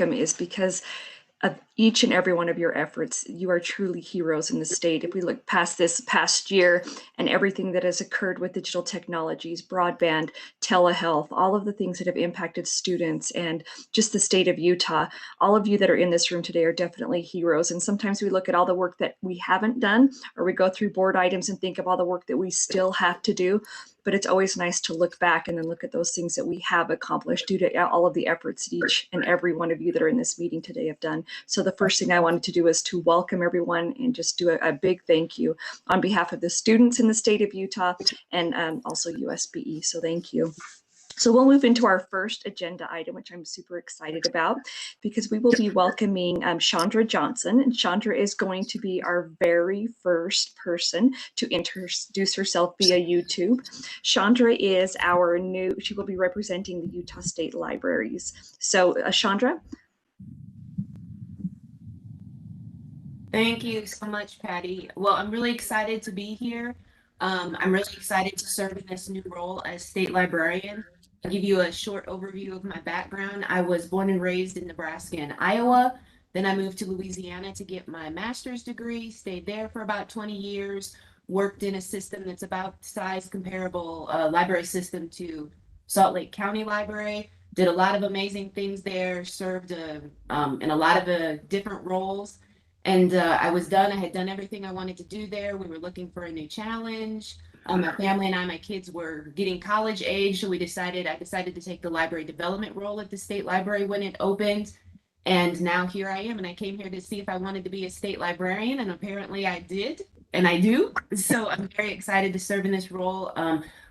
is because of each and every one of your efforts. You are truly heroes in the state. If we look past this past year and everything that has occurred with digital technologies, broadband, telehealth, all of the things that have impacted students and just the state of Utah, all of you that are in this room today are definitely heroes. And sometimes we look at all the work that we haven't done, or we go through board items and think of all the work that we still have to do. But it's always nice to look back and then look at those things that we have accomplished due to all of the efforts that each and every one of you that are in this meeting today have done. So the first thing I wanted to do is to welcome everyone and just do a big thank you on behalf of the students in the state of Utah and also USBE. So thank you. So we'll move into our first agenda item, which I'm super excited about, because we will be welcoming Chandra Johnson. And Chandra is going to be our very first person to introduce herself via YouTube. Chandra is our she will be representing the Utah State Libraries. So Chandra. Thank you so much, Patty. Well, I'm really excited to be here. I'm really excited to serve in this new role as state librarian. I'll give you a short overview of my background. I was born and raised in Nebraska and Iowa. Then I moved to Louisiana to get my master's degree, stayed there for about 20 years, worked in a system that's about size comparable library system to Salt Lake County Library. Did a lot of amazing things there, served in a lot of different roles. And I was done. I had done everything I wanted to do there. We were looking for a new challenge. My family and my kids were getting college age, so I decided to take the library development role at the state library when it opened. And now here I am, and I came here to see if I wanted to be a state librarian, and apparently I did, and I do. So I'm very excited to serve in this role.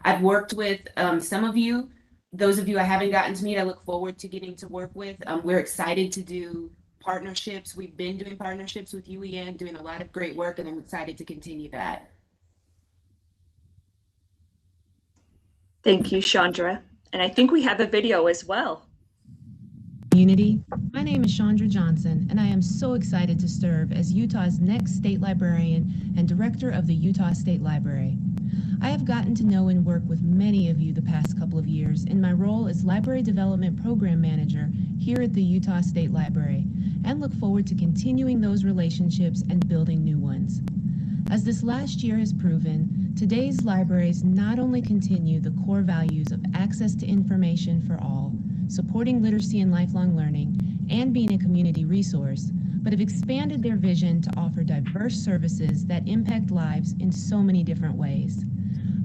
I've worked with some of you. Those of you I haven't gotten to meet, I look forward to getting to work with. We're excited to do partnerships. We've been doing partnerships with UEN, doing a lot of great work, and I'm excited to continue that. Thank you, Chandra. And I think we have a video as well. Community, my name is Chandra Johnson, and I am so excited to serve as Utah's next state librarian and director of the Utah State Library. I have gotten to know and work with many of you the past couple of years in my role as Library Development Program Manager here at the Utah State Library, and look forward to continuing those relationships and building new ones. As this last year has proven, today's libraries not only continue the core values of access to information for all, supporting literacy and lifelong learning, and being a community resource, but have expanded their vision to offer diverse services that impact lives in so many different ways.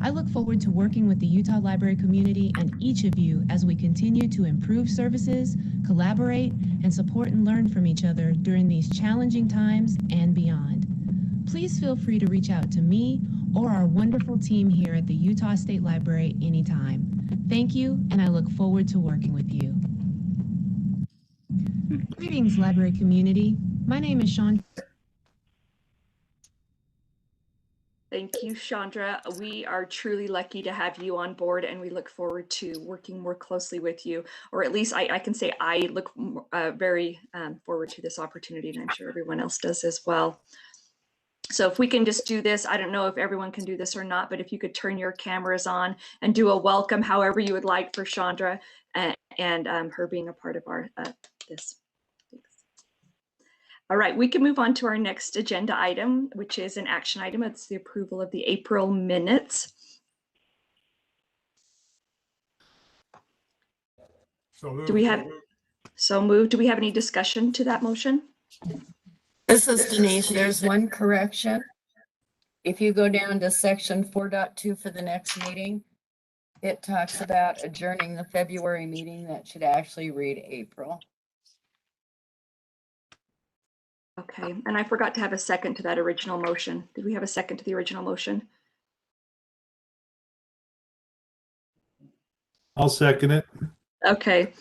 I look forward to working with the Utah Library community and each of you as we continue to improve services, collaborate, and support and learn from each other during these challenging times and beyond. Please feel free to reach out to me or our wonderful team here at the Utah State Library anytime. Thank you, and I look forward to working with you. Greetings, library community. My name is Sean. Thank you, Chandra. We are truly lucky to have you on board, and we look forward to working more closely with you, or at least I can say I look very forward to this opportunity, and I'm sure everyone else does as well. So if we can just do this, I don't know if everyone can do this or not, but if you could turn your cameras on and do a welcome however you would like for Chandra and her being a part of our this. All right, we can move on to our next agenda item, which is an action item. It's the approval of the April minutes. So moved. Do we have do we have any discussion to that motion? This is Denise. There's one correction. If you go down to section 4.2 for the next meeting, it talks about adjourning the February meeting. That should actually read April. Okay, and I forgot to have a second to that original motion. Did we have a second to the original motion? I'll second it. Okay,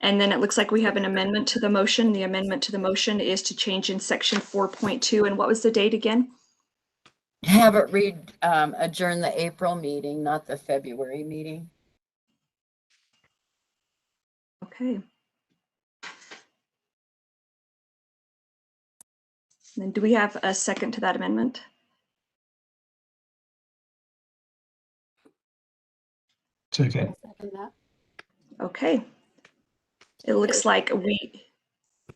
and then it looks like we have an amendment to the motion. The amendment to the motion is to change in section 4.2. And what was the date again? Have it read adjourn the April meeting, not the February meeting. Okay. And then do we have a second to that amendment? Second. Okay. It looks like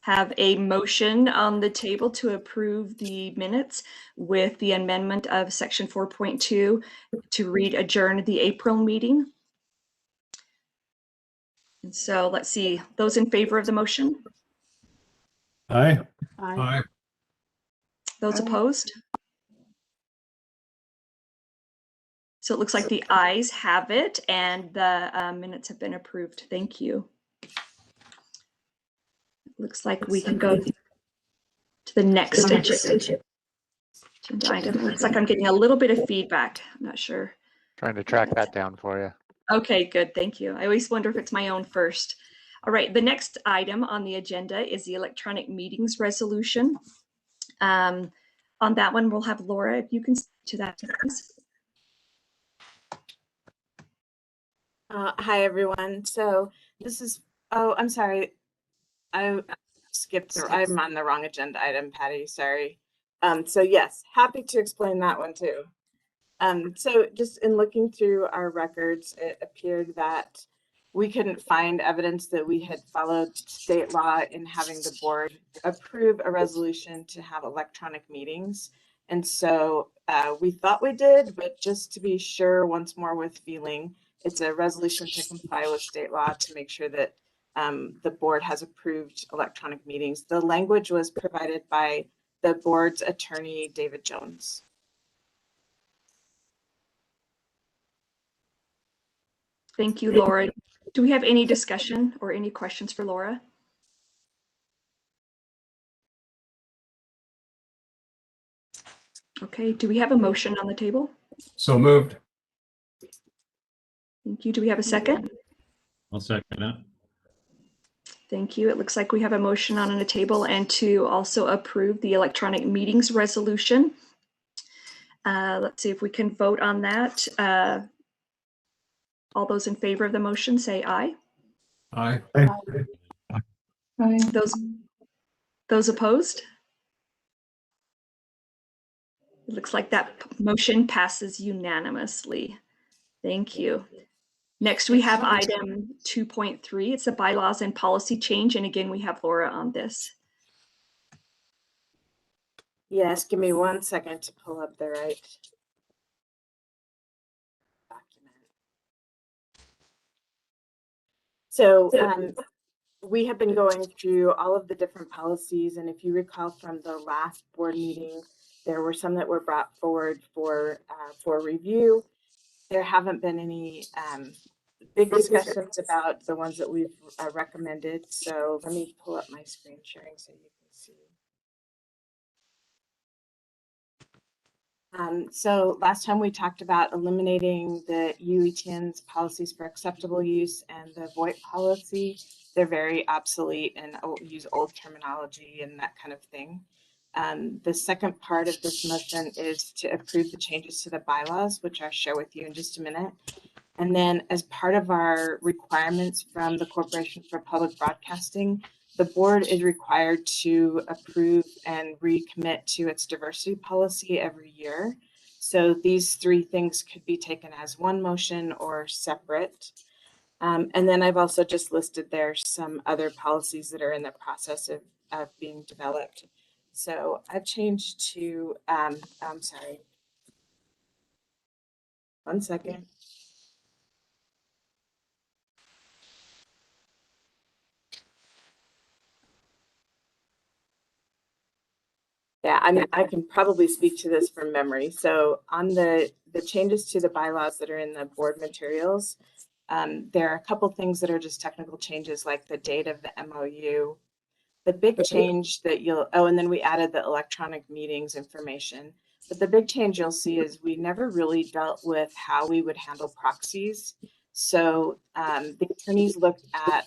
have a motion on the table to approve the minutes with the amendment of section 4.2 to read adjourn the April meeting. And so let's see, those in favor of the motion, Aye. Aye. those opposed? So it looks like the ayes have it and the minutes have been approved. Thank you. Looks like we can go to the next agenda item. It looks like I'm getting a little bit of feedback. I'm not sure. Trying to track that down for you. Okay, good. Thank you. I always wonder if it's my own first. All right, the next item on the agenda is the electronic meetings resolution. On that one, we'll have Laura, if you can speak to that, please. Hi, everyone. So this is, oh, I'm sorry. I skipped, I'm on the wrong agenda item, Patty, sorry. So yes, happy to explain that one too. So just in looking through our records, it appeared that we couldn't find evidence that we had followed state law in having the board approve a resolution to have electronic meetings. And so we thought we did, but just to be sure once more with feeling, it's a resolution to comply with state law to make sure that the board has approved electronic meetings. The language was provided by the board's attorney, David Jones. Thank you, Laura. Do we have any discussion or any questions for Laura? Okay, do we have a motion on the table? So moved. Thank you. Do we have a second? I'll second it. Thank you. It looks like we have a motion on the table and to also approve the electronic meetings resolution. Let's see if we can vote on that. All those in favor of the motion say aye. Aye. Those opposed? It looks like that motion passes unanimously. Thank you. Next, we have item 2.3. It's the bylaws and policy change. And again, we have Laura on this. Yes, give me 1 second to pull up the right document. So we have been going through all of the different policies, and if you recall from the last board meeting, there were some that were brought forward for review. There haven't been any big discussions about the ones that we've recommended. So let me pull up my screen sharing so you can see. So last time we talked about eliminating the UETN's policies for acceptable use and the VoIP policy. They're very obsolete and use old terminology and that kind of thing. The second part of this motion is to approve the changes to the bylaws, which I'll share with you in just a minute. And then as part of our requirements from the Corporation for Public Broadcasting, the board is required to approve and recommit to its diversity policy every year. So these three things could be taken as one motion or separate. And then I've also just listed there some other policies that are in the process of being developed. So I've changed to, I'm sorry, 1 second. Yeah, I mean, I can probably speak to this from memory. So on the changes to the bylaws that are in the board materials, there are a couple things that are just technical changes, like the date of the MOU. The big change that and then we added the electronic meetings information. But the big change you'll see is we never really dealt with how we would handle proxies. So the attorneys looked at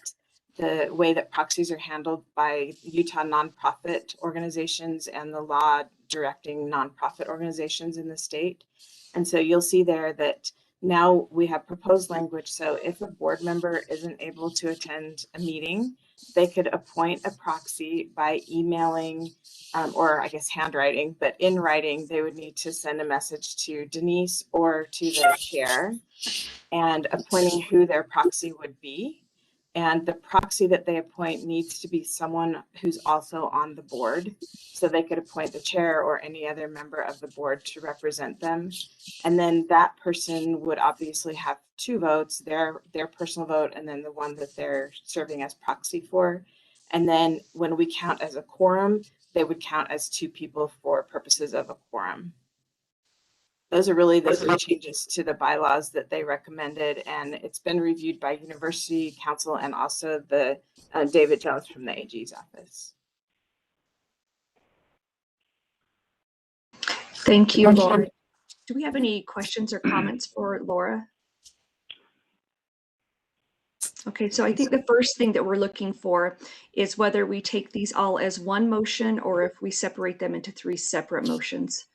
the way that proxies are handled by Utah nonprofit organizations and the law directing nonprofit organizations in the state. And so you'll see there that now we have proposed language. So if a board member isn't able to attend a meeting, they could appoint a proxy by emailing or I guess handwriting, but in writing, they would need to send a message to Denise or to the chair and appointing who their proxy would be. And the proxy that they appoint needs to be someone who's also on the board. So they could appoint the chair or any other member of the board to represent them. And then that person would obviously have 2 votes, their personal vote, and then the one that they're serving as proxy for. And then when we count as a quorum, they would count as 2 people for purposes of a quorum. Those are really the 3 changes to the bylaws that they recommended, and it's been reviewed by University Council and also the David Jones from the AG's office. Thank you, Laura. Do we have any questions or comments for Laura? Okay, so I think the first thing that we're looking for is whether we take these all as one motion or if we separate them into 3 separate motions.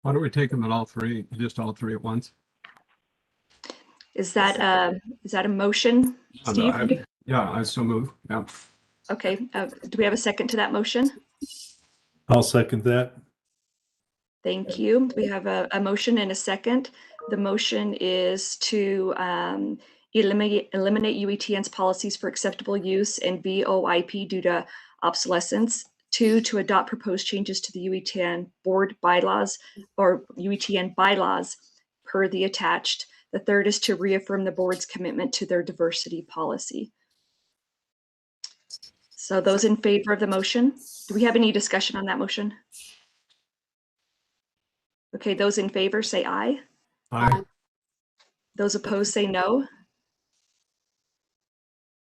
Why don't we take them at all 3, just all 3 at once? Is that a motion, Steve? Yeah, I so move. Yeah. Okay, do we have a second to that motion? I'll second that. Thank you. We have a motion and a second. The motion is to eliminate UETN's policies for acceptable use and VOIP due to obsolescence. 2, to adopt proposed changes to the UETN board bylaws or UETN bylaws per the attached. The 3rd is to reaffirm the board's commitment to their diversity policy. So those in favor of the motion, do we have any discussion on that motion? Okay, those in favor say aye. Aye. Those opposed say no.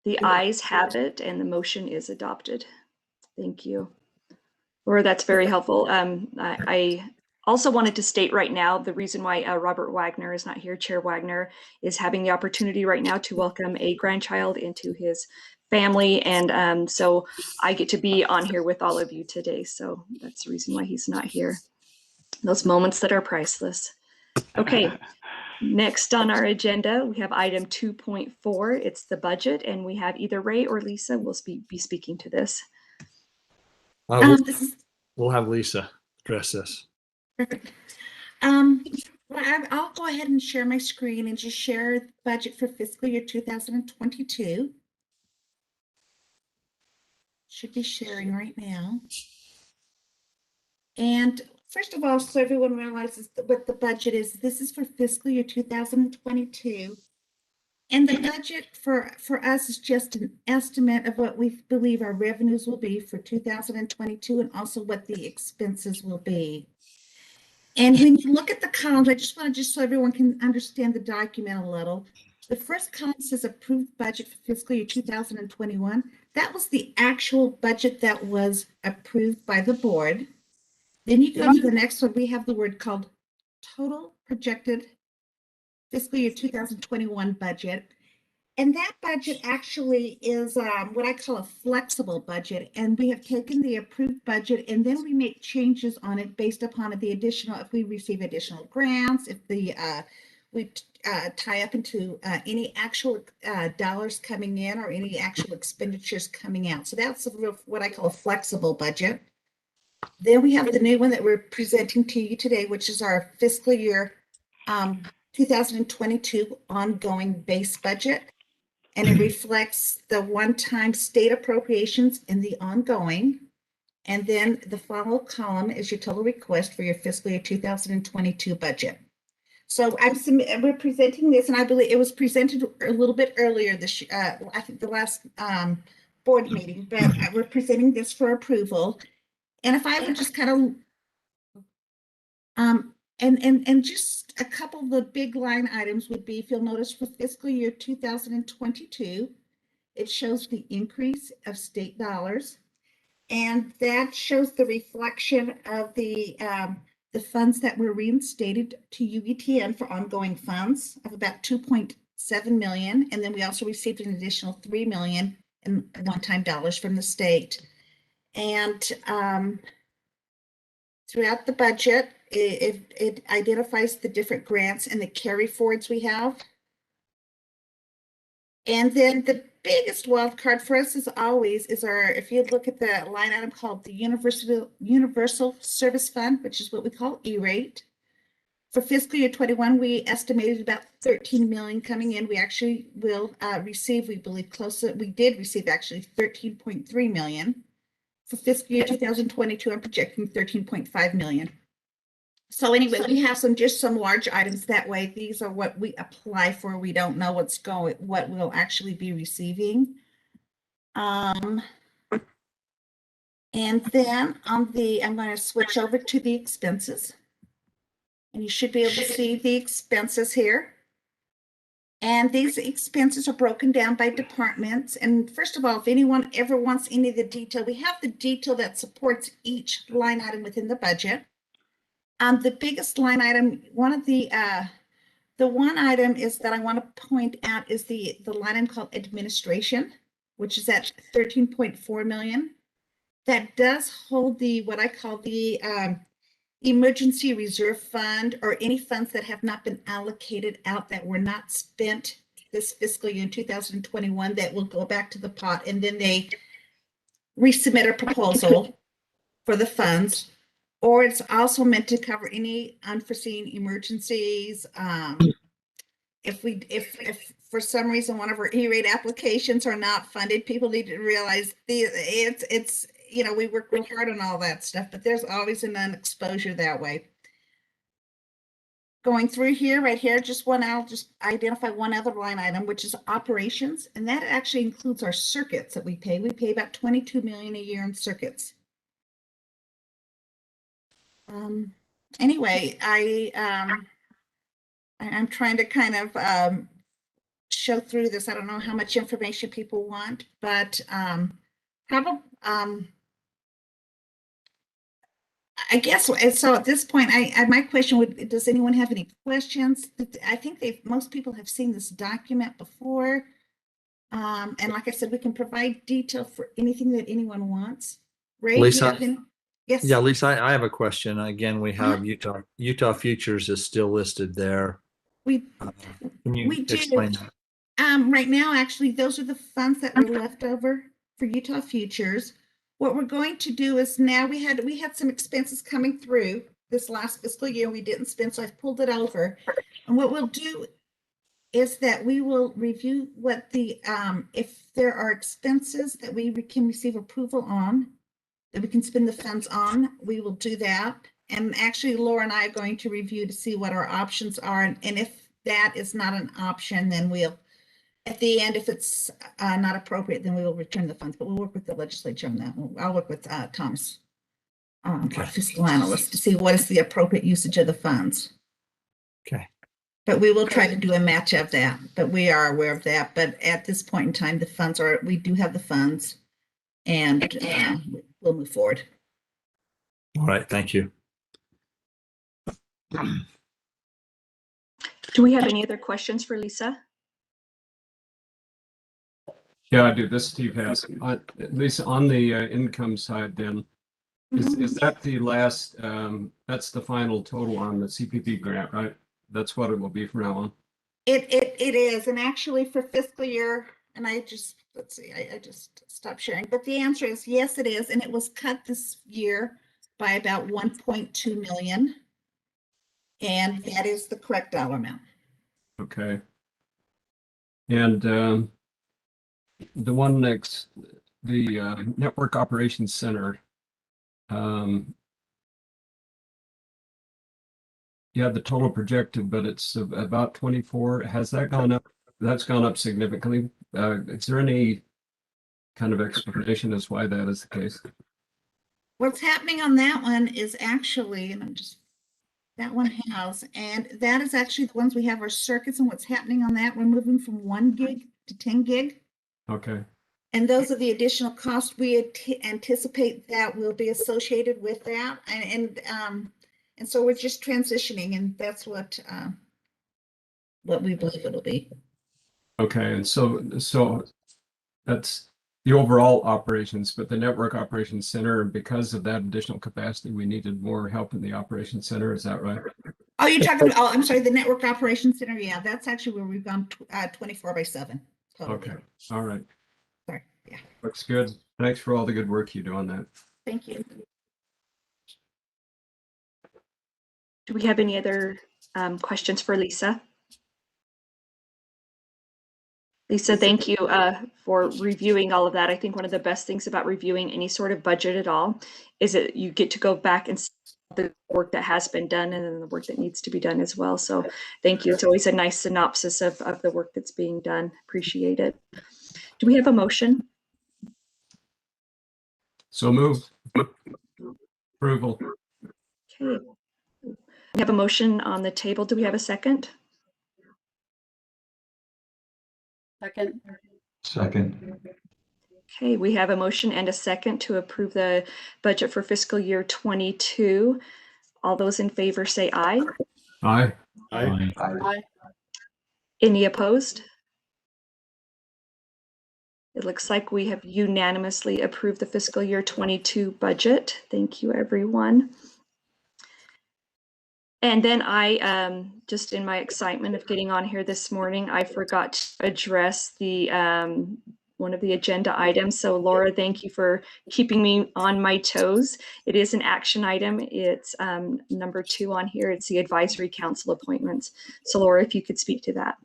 The ayes have it and the motion is adopted. Thank you. Laura, that's very helpful. I also wanted to state right now the reason why Robert Wagner is not here, Chair Wagner, is having the opportunity right now to welcome a grandchild into his family. And so I get to be on here with all of you today. So that's the reason why he's not here. Those moments that are priceless. Okay, next on our agenda, we have item 2.4. It's the budget, and we have either Ray or Lisa will be speaking to this. We'll have Lisa address this. Perfect. Well, I'll go ahead and share my screen and just share the budget for fiscal year 2022. Should be sharing right now. And first of all, so everyone realizes what the budget is, this is for fiscal year 2022. And the budget for us is just an estimate of what we believe our revenues will be for 2022 and also what the expenses will be. And when you look at the columns, I just want to, just so everyone can understand the document a little, the first column says approved budget for fiscal year 2021. That was the actual budget that was approved by the board. Then you go to the next one, we have the word called total projected fiscal year 2021 budget. And that budget actually is what I call a flexible budget. And we have taken the approved budget and then we make changes on it based upon the additional, if we receive additional grants, if we tie up into any actual dollars coming in or any actual expenditures coming out. So that's what I call a flexible budget. Then we have the new one that we're presenting to you today, which is our fiscal year 2022 ongoing base budget. And it reflects the one-time state appropriations in the ongoing. And then the final column is your total request for your fiscal year 2022 budget. So we're presenting this, and I believe it was presented a little bit earlier this year, I think the last board meeting, but we're presenting this for approval. And if I would just kind of, and just a couple of the big line items would be, if you'll notice for fiscal year 2022, it shows the increase of state dollars. And that shows the reflection of the funds that were reinstated to UETN for ongoing funds of about 2.7 million. And then we also received an additional 3 million in one-time dollars from the state. And throughout the budget, it identifies the different grants and the carry forwards we have. And then the biggest wild card for us is always is our, if you look at the line item called the Universal Service Fund, which is what we call E-rate. For fiscal year 21, we estimated about 13 million coming in. We actually will receive, we believe we did receive actually 13.3 million. For fiscal year 2022, I'm projecting 13.5 million. So anyway, we have just some large items that way. These are what we apply for. We don't know what we'll actually be receiving. And then I'm going to switch over to the expenses. And you should be able to see the expenses here. And these expenses are broken down by departments. And first of all, if anyone ever wants any of the detail, we have the detail that supports each line item within the budget. The biggest line item, the one item is that I want to point out is the line item called administration, which is at 13.4 million. That does hold what I call the emergency reserve fund, or any funds that have not been allocated out that were not spent this fiscal year in 2021 that will go back to the pot, and then they resubmit a proposal for the funds. Or it's also meant to cover any unforeseen emergencies. If for some reason one of our E-rate applications are not funded, people need to realize it's we work real hard on all that stuff, but there's always an exposure that way. Going through here, right here, I'll just identify one other line item, which is operations, and that actually includes our circuits that we pay. We pay about 22 million a year in circuits. Anyway, I'm trying to kind of show through this. I don't know how much information people want, but probably I guess so. At this point, my question would: does anyone have any questions? I think most people have seen this document before, and like I said, we can provide detail for anything that anyone wants. Ray, Lisa? Yes. Yeah, Lisa, I have a question. Again, we have Utah Futures is still listed there. We Can you do. explain that? Right now, actually, those are the funds that were left over for Utah Futures. What we're going to do is now we had some expenses coming through this last fiscal year we didn't spend, so I've pulled it over. And what we'll do is that we will review what if there are expenses that we can receive approval on, that we can spend the funds on, we will do that. And actually, Laura and I are going to review to see what our options are. And if that is not an option, then we'll, at the end, if it's not appropriate, then we will return the funds. But we'll work with the legislature on that. I'll work with Thomas, our fiscal analyst, to see what is the appropriate usage of the funds. Okay. But we will try to do a match of that. But we are aware of that. But at this point in time, we do have the funds, and we'll move forward. All right. Thank you. Do we have any other questions for Lisa? Yeah, I do. This Steve has. At least on the income side, then, is that the last? That's the final total on the CPP grant, right? That's what it will be from now on. It is, and actually for fiscal year, and let's see, I just stopped sharing. But the answer is yes, it is, and it was cut this year by about 1.2 million, and that is the correct dollar amount. Okay. And the one next, the Network Operations Center. Yeah, the total projected, but it's about 24. Has that gone up? That's gone up significantly. Is there any kind of explanation as why that is the case? What's happening on that one is actually, and that one and that is actually the ones we have our circuits, and what's happening on that, we're moving from 1 gig to 10 gig. Okay. And those are the additional costs we anticipate that will be associated with that. And so we're just transitioning, and that's what we believe it'll be. Okay, and so that's the overall operations, but the Network Operations Center, because of that additional capacity, we needed more help in the Operations Center. Is that right? Oh, you're talking about, I'm sorry, the Network Operations Center. Yeah, that's actually where we've gone 24/7. totally. Okay, all right. Sorry. Yeah, Looks good. Thanks for all the good work you do on that. thank you. Do we have any other questions for Lisa? Lisa, thank you for reviewing all of that. I think one of the best things about reviewing any sort of budget at all is that you get to go back and see the work that has been done and then the work that needs to be done as well. So thank you. It's always a nice synopsis of the work that's being done. Appreciate it. Do we have a motion? So move. Approval. Okay. We have a motion on the table. Do we have a second? Second. Second. Okay, we have a motion and a second to approve the budget for fiscal year 22. All those in favor say aye. Aye. Aye. Aye. Any opposed? It looks like we have unanimously approved the fiscal year 22 budget. Thank you, everyone. And then I, just in my excitement of getting on here this morning, I forgot to address the one of the agenda items. So Laura, thank you for keeping me on my toes. It is an action item. It's number 2 on here. It's the advisory council appointments. So Laura, if you could speak to that.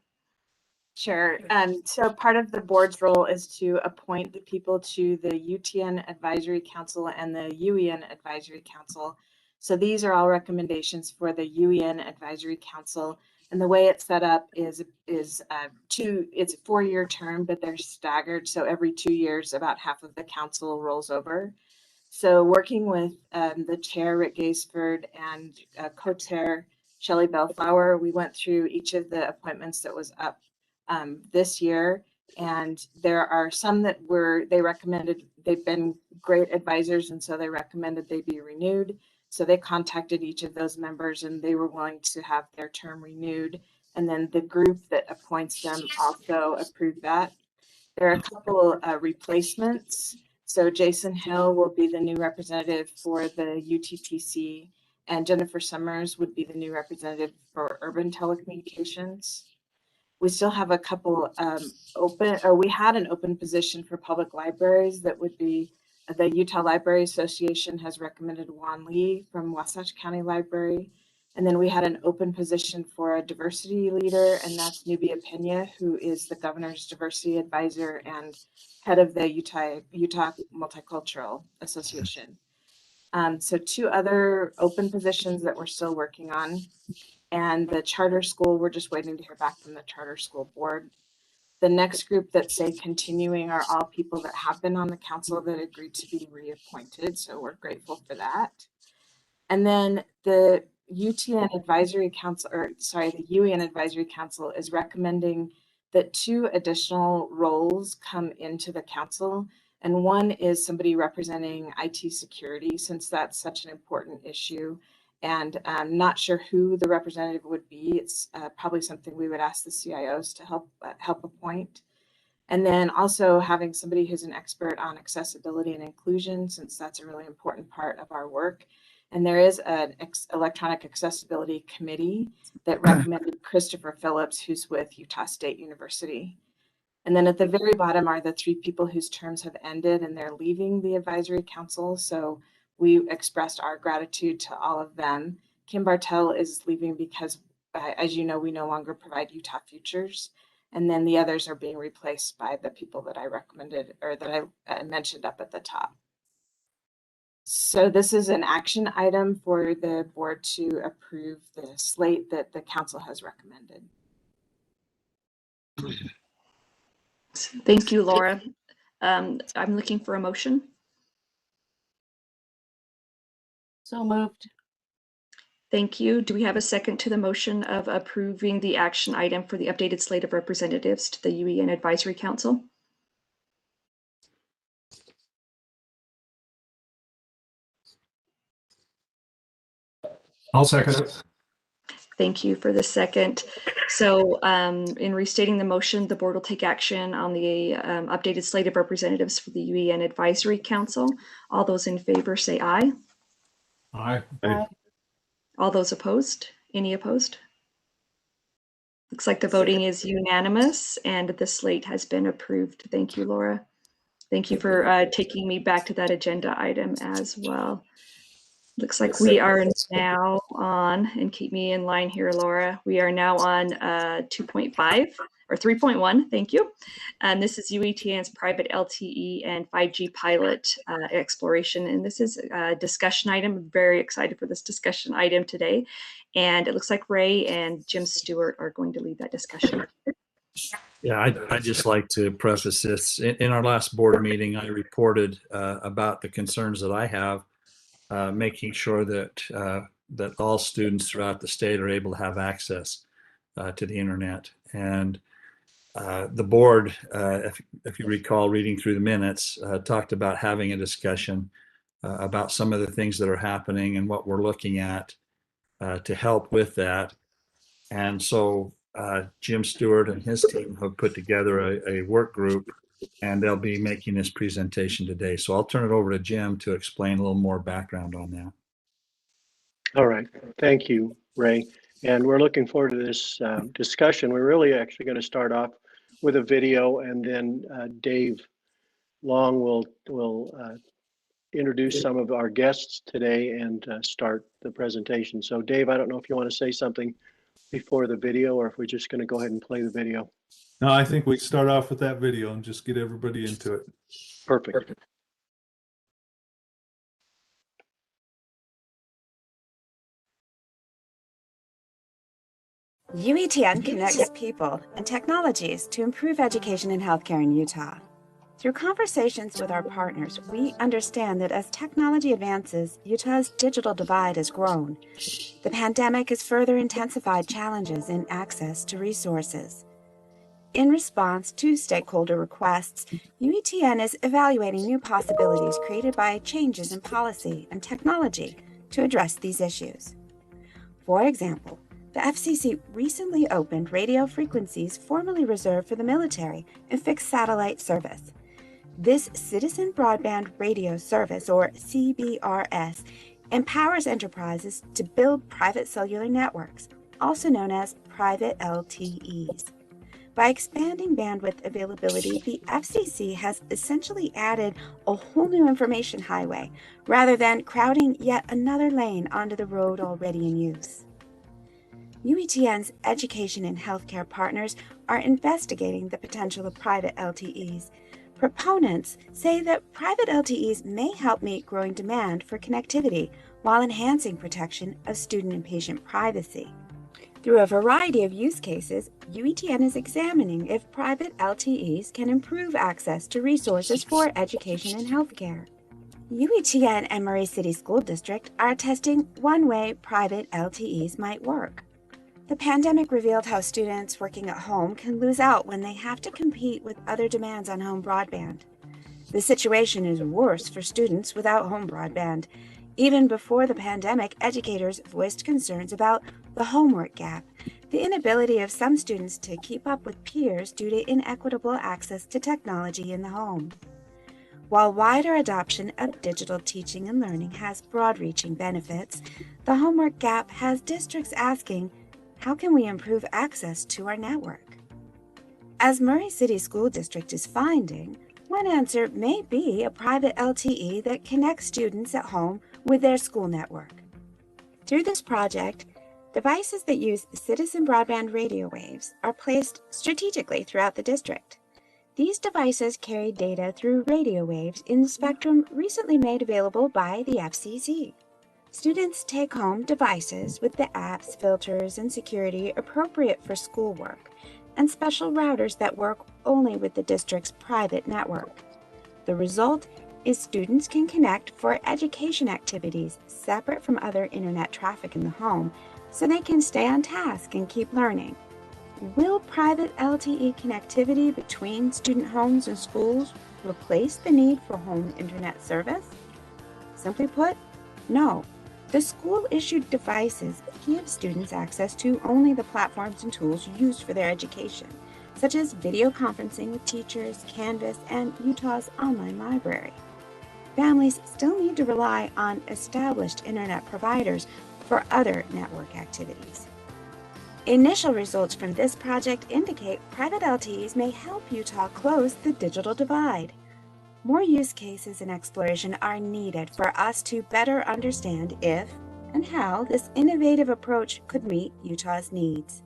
Sure. So part of the board's role is to appoint the people to the UTN Advisory Council and the UEN Advisory Council. So these are all recommendations for the UEN Advisory Council. And the way it's set up is it's a 4-year term, but they're staggered. So every 2 years, about half of the council rolls over. So working with the chair, Rick Gaisford, and co-chair, Shelley Bellflower, we went through each of the appointments that was up this year. And there are some that they recommended, they've been great advisors, and so they recommended they be renewed. So they contacted each of those members and they were willing to have their term renewed. And then the group that appoints them also approved that. There are a couple replacements. So Jason Hill will be the new representative for the UTTC, and Jennifer Summers would be the new representative for urban telecommunications. We still have a couple we had an open position for public libraries that would be the Utah Library Association has recommended Juan Lee from Wasatch County Library. And then we had an open position for a diversity leader, and that's Nubia Pena, who is the governor's diversity advisor and head of the Utah Multicultural Association. So 2 other open positions that we're still working on. And the charter school, we're just waiting to hear back from the charter school board. The next group that say continuing are all people that have been on the council that agreed to be reappointed. So we're grateful for that. And then the UTN Advisory Council, the UEN Advisory Council is recommending that 2 additional roles come into the council. And one is somebody representing IT security, since that's such an important issue. And I'm not sure who the representative would be. It's probably something we would ask the CIOs to help appoint. And then also having somebody who's an expert on accessibility and inclusion, since that's a really important part of our work. And there is an electronic accessibility committee that recommended Christopher Phillips, who's with Utah State University. And then at the very bottom are the 3 people whose terms have ended and they're leaving the advisory council. So we expressed our gratitude to all of them. Kim Bartell is leaving because, as you know, we no longer provide Utah Futures. And then the others are being replaced by the people that I recommended or that I mentioned up at the top. So this is an action item for the board to approve the slate that the council has recommended. Thank you, Laura. I'm looking for a motion. So moved. Thank you. Do we have a second to the motion of approving the action item for the updated slate of representatives to the UEN Advisory Council? I'll second it. Thank you for the second. So in restating the motion, the board will take action on the updated slate of representatives for the UEN Advisory Council. All those in favor say aye. Aye. Aye. All those opposed? Any opposed? Looks like the voting is unanimous and the slate has been approved. Thank you, Laura. Thank you for taking me back to that agenda item as well. Looks like we are now on, and keep me in line here, Laura. We are now on 2.5 or 3.1, thank you. And this is UETN's private LTE and 5G pilot exploration. And this is a discussion item. I'm very excited for this discussion item today. And it looks like Ray and Jim Stewart are going to lead that discussion. Yeah, I'd just like to preface this. In our last board meeting, I reported about the concerns that I have, making sure that all students throughout the state are able to have access to the internet. And the board, if you recall reading through the minutes, talked about having a discussion about some of the things that are happening and what we're looking at to help with that. And so Jim Stewart and his team have put together a work group, and they'll be making this presentation today. So I'll turn it over to Jim to explain a little more background on that. All right, thank you, Ray. And we're looking forward to this discussion. We're really actually going to start off with a video, and then Dave Long will introduce some of our guests today and start the presentation. So Dave, I don't know if you want to say something before the video, or if we're just going to go ahead and play the video. No, I think we start off with that video and just get everybody into it. Perfect. UETN connects people and technologies to improve education and healthcare in Utah. Through conversations with our partners, we understand that as technology advances, Utah's digital divide has grown. The pandemic has further intensified challenges in access to resources. In response to stakeholder requests, UETN is evaluating new possibilities created by changes in policy and technology to address these issues. For example, the FCC recently opened radio frequencies formerly reserved for the military and fixed satellite service. This Citizen Broadband Radio Service, or CBRS, empowers enterprises to build private cellular networks, also known as private LTEs. By expanding bandwidth availability, the FCC has essentially added a whole new information highway, rather than crowding yet another lane onto the road already in use. UETN's education and healthcare partners are investigating the potential of private LTEs. Proponents say that private LTEs may help meet growing demand for connectivity while enhancing protection of student and patient privacy. Through a variety of use cases, UETN is examining if private LTEs can improve access to resources for education and healthcare. UETN and Murray City School District are testing one way private LTEs might work. The pandemic revealed how students working at home can lose out when they have to compete with other demands on home broadband. The situation is worse for students without home broadband. Even before the pandemic, educators voiced concerns about the homework gap, the inability of some students to keep up with peers due to inequitable access to technology in the home. While wider adoption of digital teaching and learning has broad-reaching benefits, the homework gap has districts asking, how can we improve access to our network? As Murray City School District is finding, one answer may be a private LTE that connects students at home with their school network. Through this project, devices that use citizen broadband radio waves are placed strategically throughout the district. These devices carry data through radio waves in the spectrum recently made available by the FCC. Students take home devices with the apps, filters, and security appropriate for schoolwork, and special routers that work only with the district's private network. The result is students can connect for education activities separate from other internet traffic in the home, so they can stay on task and keep learning. Will private LTE connectivity between student homes and schools replace the need for home internet service? Simply put, no. The school-issued devices give students access to only the platforms and tools used for their education, such as video conferencing with teachers, Canvas, and Utah's online library. Families still need to rely on established internet providers for other network activities. Initial results from this project indicate private LTEs may help Utah close the digital divide. More use cases and exploration are needed for us to better understand if and how this innovative approach could meet Utah's needs.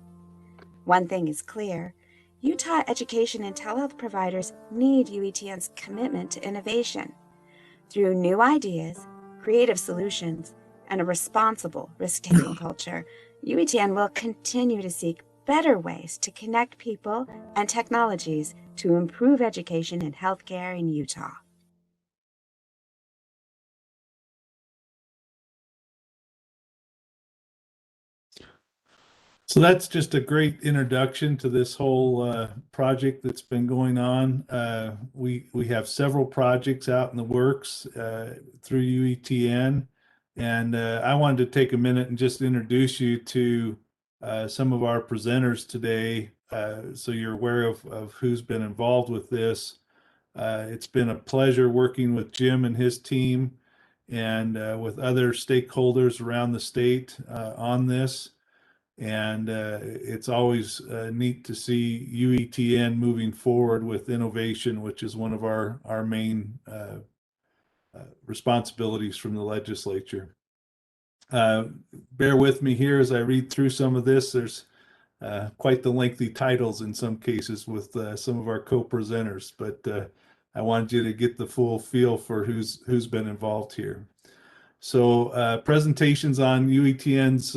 One thing is clear: Utah education and telehealth providers need UETN's commitment to innovation. Through new ideas, creative solutions, and a responsible risk-taking culture, UETN will continue to seek better ways to connect people and technologies to improve education and healthcare in Utah. So that's just a great introduction to this whole project that's been going on. We have several projects out in the works through UETN, and I wanted to take a minute and just introduce you to some of our presenters today, so you're aware of who's been involved with this. It's been a pleasure working with Jim and his team and with other stakeholders around the state on this. And it's always neat to see UETN moving forward with innovation, which is one of our main responsibilities from the legislature. Bear with me here as I read through some of this. There's quite the lengthy titles in some cases with some of our co-presenters, but I wanted you to get the full feel for who's been involved here. So presentations on UETN's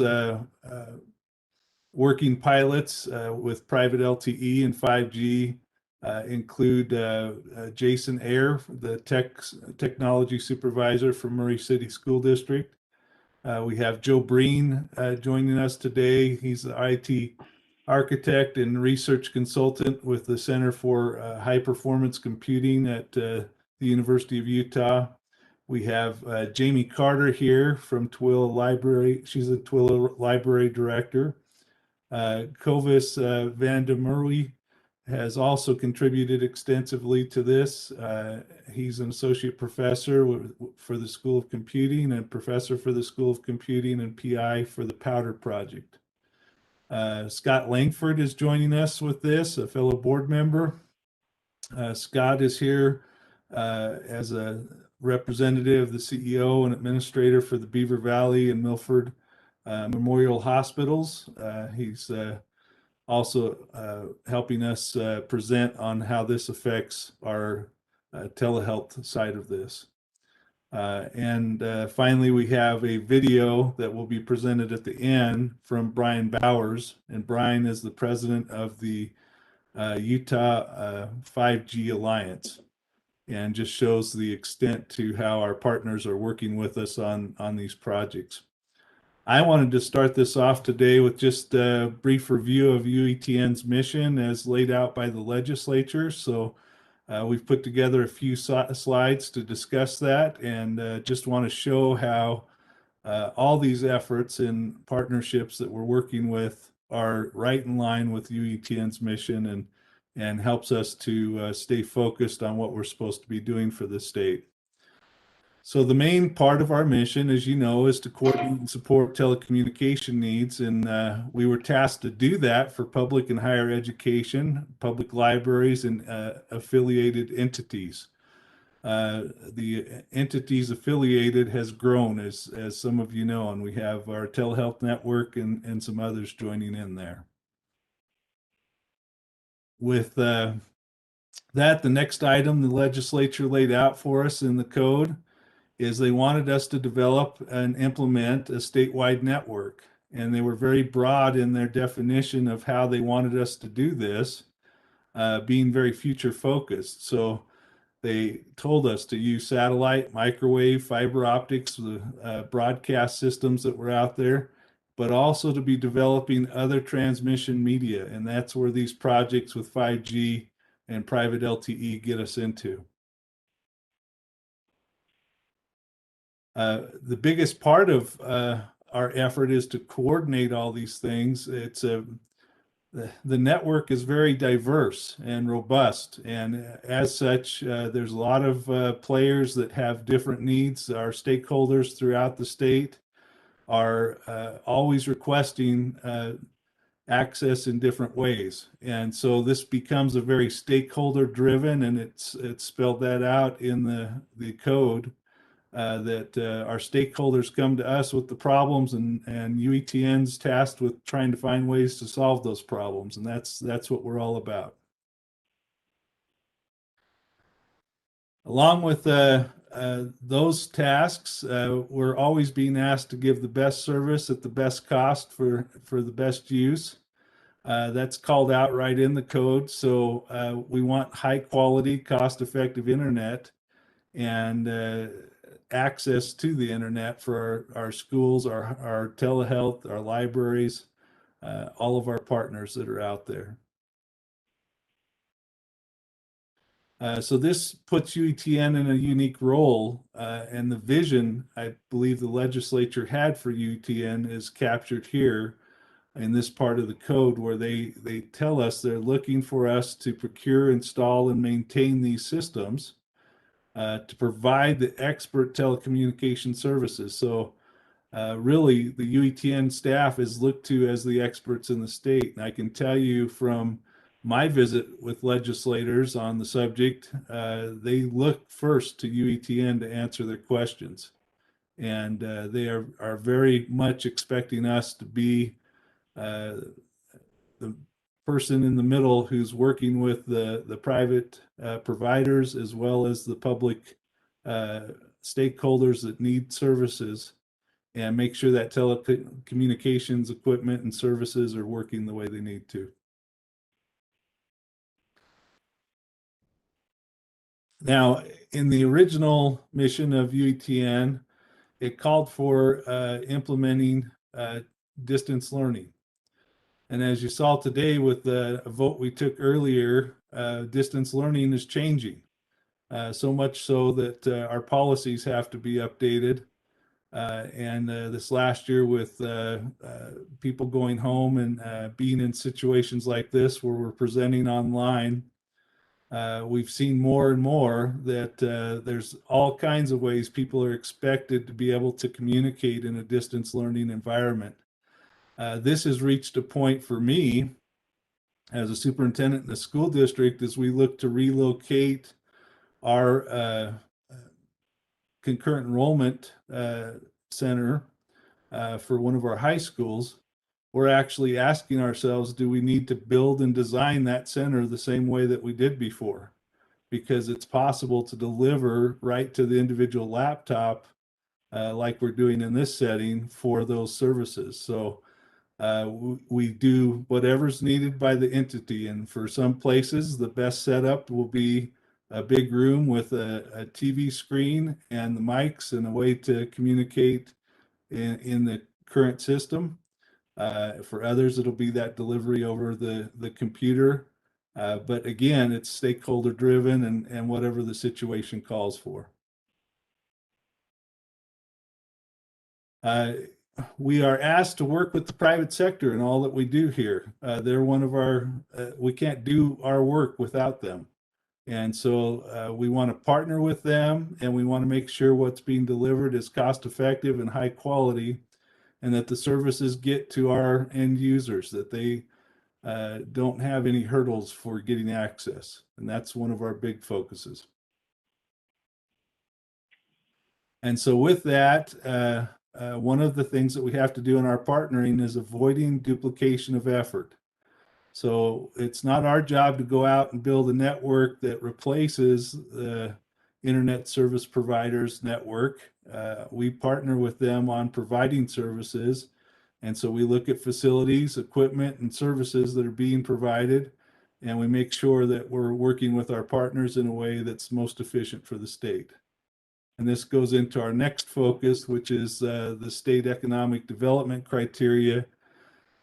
working pilots with private LTE and 5G include Jason Ayer, the technology supervisor from Murray City School District. We have Joe Breen joining us today. He's the IT architect and research consultant with the Center for High Performance Computing at the University of Utah. We have Jamie Carter here from Twilla Library. She's the Twilla Library Director. Kovis van der Merwe has also contributed extensively to this. He's an associate professor for the School of Computing and professor for the School of Computing and PI for the Powder Project. Scott Langford is joining us with this, a fellow board member. Scott is here as a representative, the CEO and administrator for the Beaver Valley and Milford Memorial Hospitals. He's also helping us present on how this affects our telehealth side of this. And finally, we have a video that will be presented at the end from Brian Bowers. And Brian is the president of the Utah 5G Alliance, and just shows the extent to how our partners are working with us on these projects. I wanted to start this off today with just a brief review of UETN's mission as laid out by the legislature. So we've put together a few slides to discuss that, and just want to show how all these efforts and partnerships that we're working with are right in line with UETN's mission and helps us to stay focused on what we're supposed to be doing for the state. So the main part of our mission, as you know, is to coordinate and support telecommunication needs. And we were tasked to do that for public and higher education, public libraries, and affiliated entities. The entities affiliated has grown, as some of you know, and we have our telehealth network and some others joining in there. With that, the next item the legislature laid out for us in the code is they wanted us to develop and implement a statewide network. And they were very broad in their definition of how they wanted us to do this, being very future focused. So they told us to use satellite, microwave, fiber optics, the broadcast systems that were out there, but also to be developing other transmission media. And that's where these projects with 5G and private LTE get us into. The biggest part of our effort is to coordinate all these things. The network is very diverse and robust, and as such, there's a lot of players that have different needs. Our stakeholders throughout the state are always requesting access in different ways. And so this becomes a very stakeholder driven, and it's spelled that out in the code, that our stakeholders come to us with the problems, and UETN's tasked with trying to find ways to solve those problems. And that's what we're all about. Along with those tasks, we're always being asked to give the best service at the best cost for the best use. That's called out right in the code. So we want high quality, cost effective internet and access to the internet for our schools, our telehealth, our libraries, all of our partners that are out there. So this puts UETN in a unique role, and the vision I believe the legislature had for UETN is captured here in this part of the code, where they tell us they're looking for us to procure, install, and maintain these systems to provide the expert telecommunication services. So really, the UETN staff is looked to as the experts in the state. And I can tell you from my visit with legislators on the subject, they look first to UETN to answer their questions. And they are very much expecting us to be the person in the middle who's working with the private providers as well as the public stakeholders that need services, and make sure that telecommunications equipment and services are working the way they need to. Now, in the original mission of UETN, it called for implementing distance learning. And as you saw today with the vote we took earlier, distance learning is changing. So much so that our policies have to be updated. And this last year with people going home and being in situations like this where we're presenting online, we've seen more and more that there's all kinds of ways people are expected to be able to communicate in a distance learning environment. This has reached a point for me as a superintendent in the school district as we look to relocate our concurrent enrollment center for one of our high schools. We're actually asking ourselves, do we need to build and design that center the same way that we did before? Because it's possible to deliver right to the individual laptop like we're doing in this setting for those services. So we do whatever's needed by the entity. And for some places, the best setup will be a big room with a TV screen and the mics and a way to communicate in the current system. For others, it'll be that delivery over the computer. But again, it's stakeholder driven and whatever the situation calls for. We are asked to work with the private sector in all that we do here. They're one of our, we can't do our work without them. And so we want to partner with them, and we want to make sure what's being delivered is cost effective and high quality, and that the services get to our end users, that they don't have any hurdles for getting access. And that's one of our big focuses. And so with that, one of the things that we have to do in our partnering is avoiding duplication of effort. So it's not our job to go out and build a network that replaces the internet service providers network. We partner with them on providing services. And so we look at facilities, equipment, and services that are being provided, and we make sure that we're working with our partners in a way that's most efficient for the state. And this goes into our next focus, which is the state economic development criteria.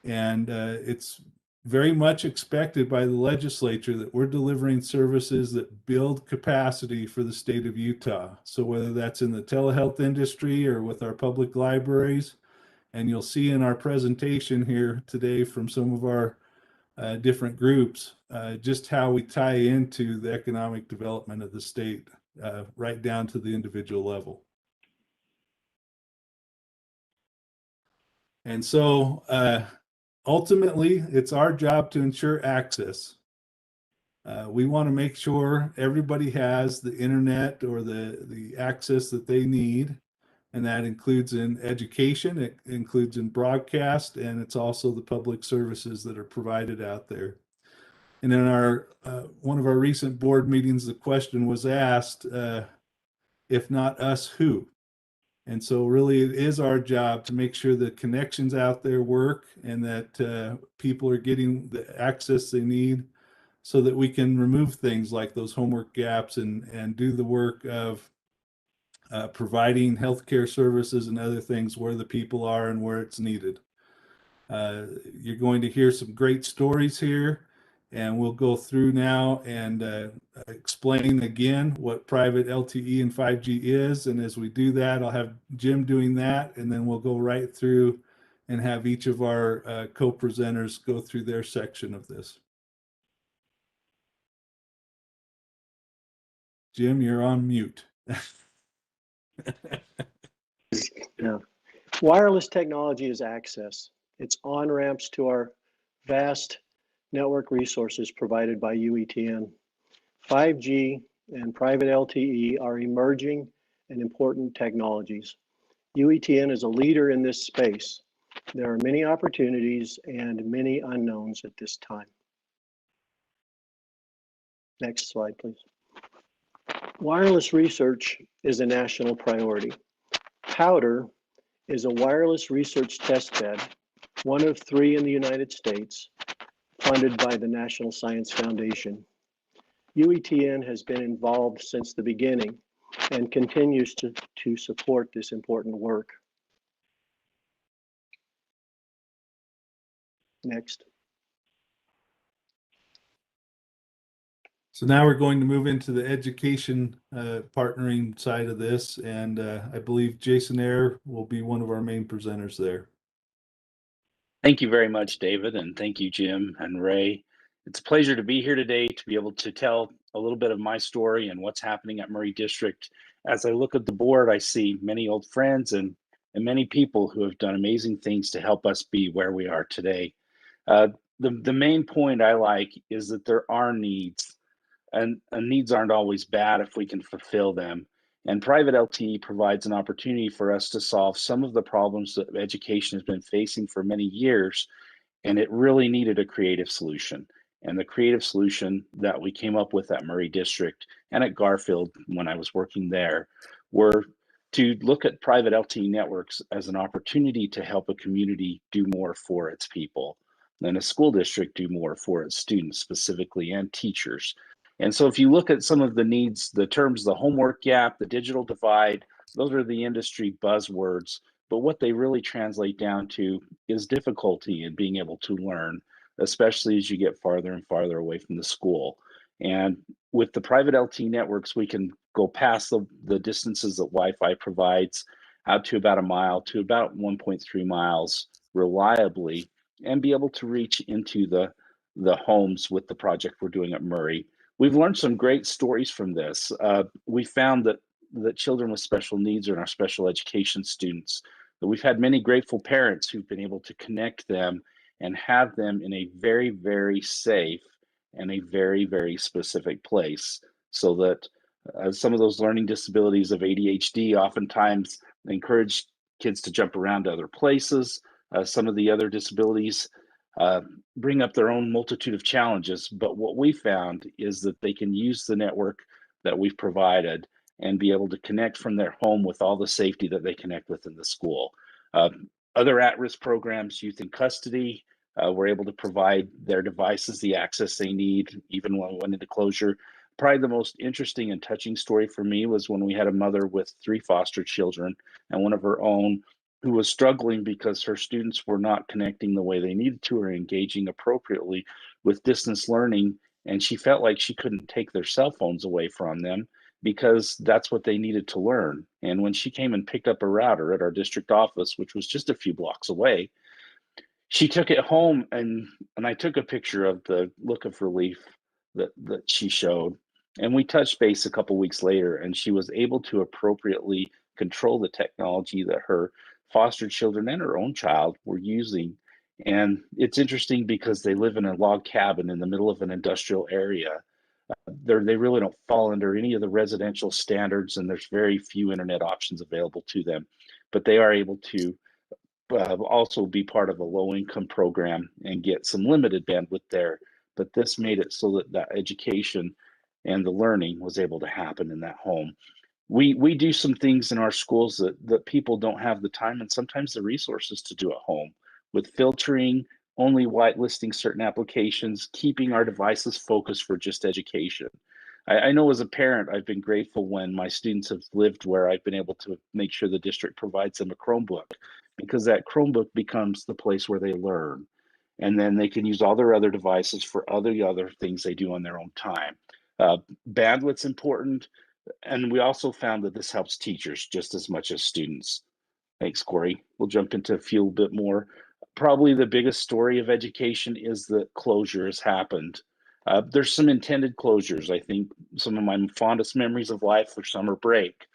And it's very much expected by the legislature that we're delivering services that build capacity for the state of Utah. So whether that's in the telehealth industry or with our public libraries, and you'll see in our presentation here today from some of our different groups, just how we tie into the economic development of the state, right down to the individual level. And so ultimately, it's our job to ensure access. We want to make sure everybody has the internet or the access that they need. And that includes in education, it includes in broadcast, and it's also the public services that are provided out there. And in our one of our recent board meetings, the question was asked, if not us, who? And so really it is our job to make sure the connections out there work and that people are getting the access they need so that we can remove things like those homework gaps and do the work of providing healthcare services and other things where the people are and where it's needed. You're going to hear some great stories here, and we'll go through now and explain again what private LTE and 5G is. And as we do that, I'll have Jim doing that, and then we'll go right through and have each of our co-presenters go through their section of this. Jim, you're on mute. Yeah. Wireless technology is access. It's on-ramps to our vast network resources provided by UETN. 5G and private LTE are emerging and important technologies. UETN is a leader in this space. There are many opportunities and many unknowns at this time. Next slide, please. Wireless research is a national priority. Powder is a wireless research testbed, one of 3 in the United States, funded by the National Science Foundation. UETN has been involved since the beginning and continues to support this important work. Next. So now we're going to move into the education partnering side of this, and I believe Jason Ayer will be one of our main presenters there. Thank you very much, David, and thank you, Jim and Ray. It's a pleasure to be here today to be able to tell a little bit of my story and what's happening at Murray District. As I look at the board, I see many old friends and many people who have done amazing things to help us be where we are today. The main point I like is that there are needs, and needs aren't always bad if we can fulfill them. And private LTE provides an opportunity for us to solve some of the problems that education has been facing for many years, and it really needed a creative solution. And the creative solution that we came up with at Murray District and at Garfield when I was working there were to look at private LTE networks as an opportunity to help a community do more for its people, and a school district do more for its students specifically and teachers. And so if you look at some of the needs, the terms, the homework gap, the digital divide, those are the industry buzzwords, but what they really translate down to is difficulty in being able to learn, especially as you get farther and farther away from the school. And with the private LTE networks, we can go past the distances that Wi-Fi provides out to about a mile to about 1.3 miles reliably and be able to reach into the homes with the project we're doing at Murray. We've learned some great stories from this. We found that children with special needs and our special education students, that we've had many grateful parents who've been able to connect them and have them in a very, very safe and a very, very specific place, so that some of those learning disabilities of ADHD oftentimes encourage kids to jump around to other places. Some of the other disabilities bring up their own multitude of challenges. But what we found is that they can use the network that we've provided and be able to connect from their home with all the safety that they connect with in the school. Other at-risk programs, youth in custody, we're able to provide their devices the access they need, even when we went into closure. Probably the most interesting and touching story for me was when we had a mother with 3 foster children and one of her own who was struggling because her students were not connecting the way they needed to or engaging appropriately with distance learning. And she felt like she couldn't take their cell phones away from them because that's what they needed to learn. And when she came and picked up a router at our district office, which was just a few blocks away, she took it home, and I took a picture of the look of relief that she showed. And we touched base a couple weeks later, and she was able to appropriately control the technology that her foster children and her own child were using. And it's interesting because they live in a log cabin in the middle of an industrial area. They really don't fall under any of the residential standards, and there's very few internet options available to them. But they are able to also be part of a low income program and get some limited bandwidth there. But this made it so that that education and the learning was able to happen in that home. We do some things in our schools that people don't have the time and sometimes the resources to do at home, with filtering, only whitelisting certain applications, keeping our devices focused for just education. I know as a parent, I've been grateful when my students have lived where I've been able to make sure the district provides them a Chromebook, because that Chromebook becomes the place where they learn. And then they can use all their other devices for other things they do on their own time. Bandwidth's important. And we also found that this helps teachers just as much as students. Thanks, Corey. We'll jump into a few bit more. Probably the biggest story of education is that closure has happened. There's some intended closures. I think some of my fondest memories of life are summer break.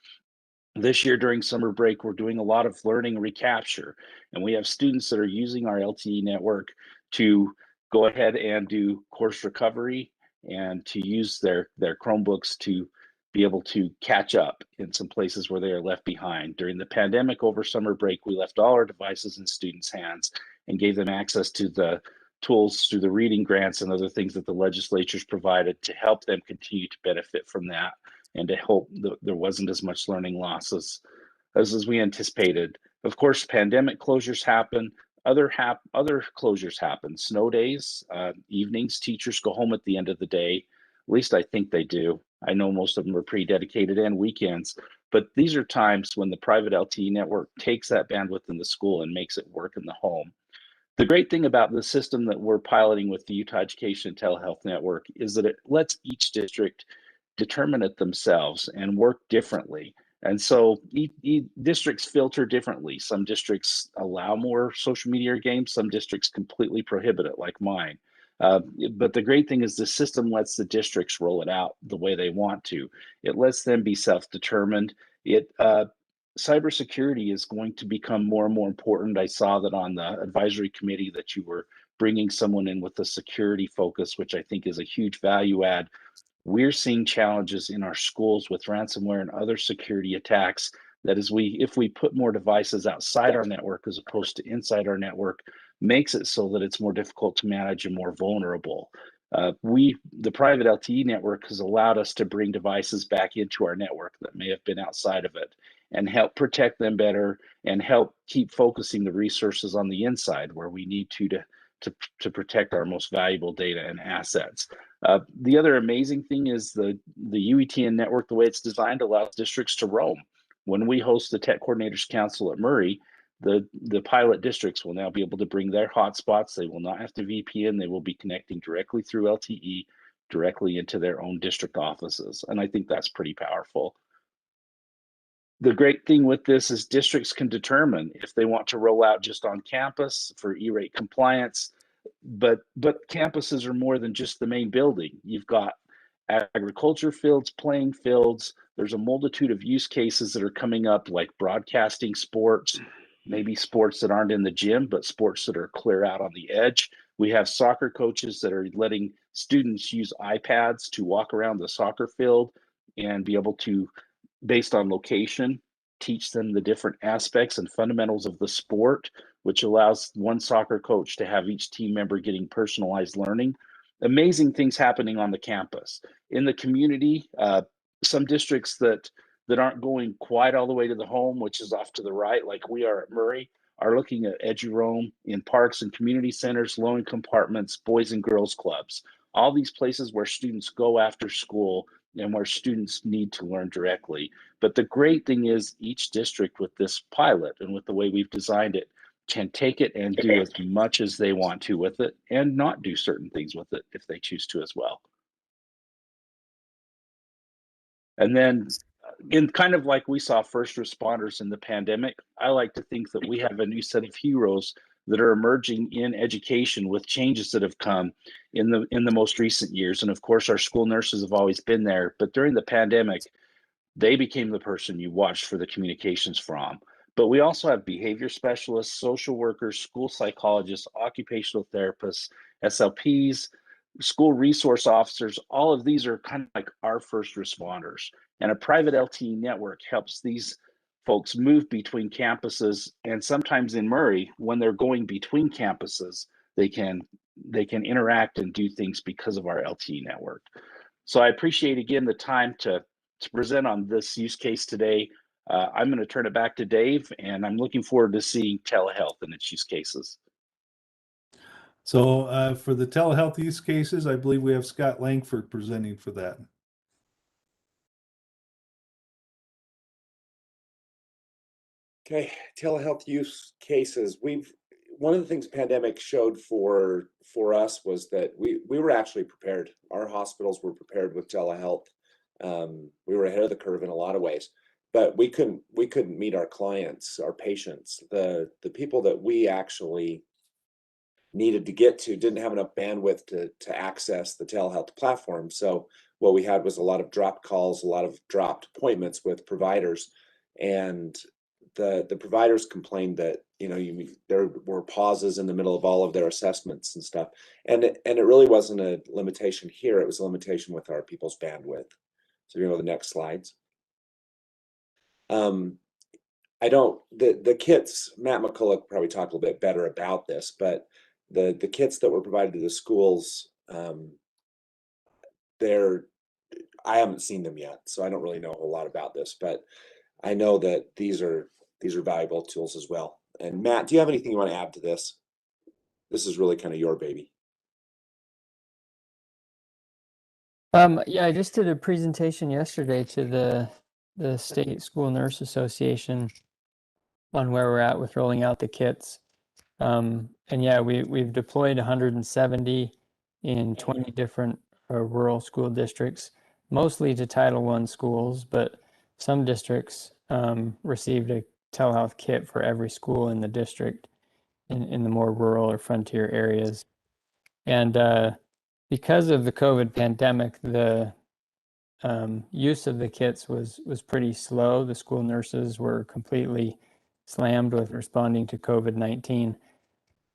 This year during summer break, we're doing a lot of learning recapture, and we have students that are using our LTE network to go ahead and do course recovery and to use their Chromebooks to be able to catch up in some places where they are left behind. During the pandemic over summer break, we left all our devices in students' hands and gave them access to the tools through the reading grants and other things that the legislatures provided to help them continue to benefit from that, and to hope that there wasn't as much learning loss as we anticipated. Of course, pandemic closures happen. Other closures happen. Snow days, evenings, teachers go home at the end of the day. At least I think they do. I know most of them are pretty dedicated, and weekends. But these are times when the private LTE network takes that bandwidth in the school and makes it work in the home. The great thing about the system that we're piloting with the Utah Education and Telehealth Network is that it lets each district determine it themselves and work differently. And so districts filter differently. Some districts allow more social media games, some districts completely prohibit it, like mine. But the great thing is the system lets the districts roll it out the way they want to. It lets them be self-determined. Cybersecurity is going to become more and more important. I saw that on the advisory committee that you were bringing someone in with a security focus, which I think is a huge value add. We're seeing challenges in our schools with ransomware and other security attacks that if we put more devices outside our network as opposed to inside our network, makes it so that it's more difficult to manage and more vulnerable. The private LTE network has allowed us to bring devices back into our network that may have been outside of it and help protect them better and help keep focusing the resources on the inside where we need to protect our most valuable data and assets. The other amazing thing is the UETN network, the way it's designed, allows districts to roam. When we host the Tech Coordinators Council at Murray, the pilot districts will now be able to bring their hotspots. They will not have to VPN. They will be connecting directly through LTE, directly into their own district offices. And I think that's pretty powerful. The great thing with this is districts can determine if they want to roll out just on campus for E-rate compliance, but campuses are more than just the main building. You've got agriculture fields, playing fields. There's a multitude of use cases that are coming up, like broadcasting sports, maybe sports that aren't in the gym, but sports that are clear out on the edge. We have soccer coaches that are letting students use iPads to walk around the soccer field and be able to, based on location, teach them the different aspects and fundamentals of the sport, which allows one soccer coach to have each team member getting personalized learning. Amazing things happening on the campus. In the community, some districts that aren't going quite all the way to the home, which is off to the right, like we are at Murray, are looking at EduRoam in parks and community centers, low-income apartments, boys and girls clubs, all these places where students go after school and where students need to learn directly. But the great thing is each district with this pilot and with the way we've designed it can take it and do as much as they want to with it and not do certain things with it if they choose to as well. And then in kind of like we saw first responders in the pandemic, I like to think that we have a new set of heroes that are emerging in education with changes that have come in the most recent years. And of course, our school nurses have always been there, but during the pandemic, they became the person you watched for the communications from. But we also have behavior specialists, social workers, school psychologists, occupational therapists, SLPs, school resource officers. All of these are kind of like our first responders. And a private LTE network helps these folks move between campuses. And sometimes in Murray, when they're going between campuses, they can interact and do things because of our LTE network. So I appreciate again the time to present on this use case today. I'm going to turn it back to Dave, and I'm looking forward to seeing telehealth and its use cases. So for the telehealth use cases, I believe we have Scott Langford presenting for that. Okay, telehealth use cases. One of the things pandemic showed for us was that we were actually prepared. Our hospitals were prepared with telehealth. We were ahead of the curve in a lot of ways, but we couldn't meet our clients, our patients. The people that we actually needed to get to didn't have enough bandwidth to access the telehealth platform. So what we had was a lot of dropped calls, a lot of dropped appointments with providers, and the providers complained that there were pauses in the middle of all of their assessments and stuff, and it really wasn't a limitation here. It was a limitation with our people's bandwidth. So you know the next slides. The kits, Matt McCulloch probably talked a little bit better about this, but the kits that were provided to the schools, I haven't seen them yet, so I don't really know a whole lot about this, but I know that these are valuable tools as well. And Matt, do you have anything you want to add to this? This is really kind of your baby. Yeah, I just did a presentation yesterday to the State School Nurse Association on where we're at with rolling out the kits. And yeah, we've deployed 170 in 20 different rural school districts, mostly to Title I schools, but some districts received a telehealth kit for every school in the district in the more rural or frontier areas. And because of the COVID pandemic, the use of the kits was pretty slow. The school nurses were completely slammed with responding to COVID-19.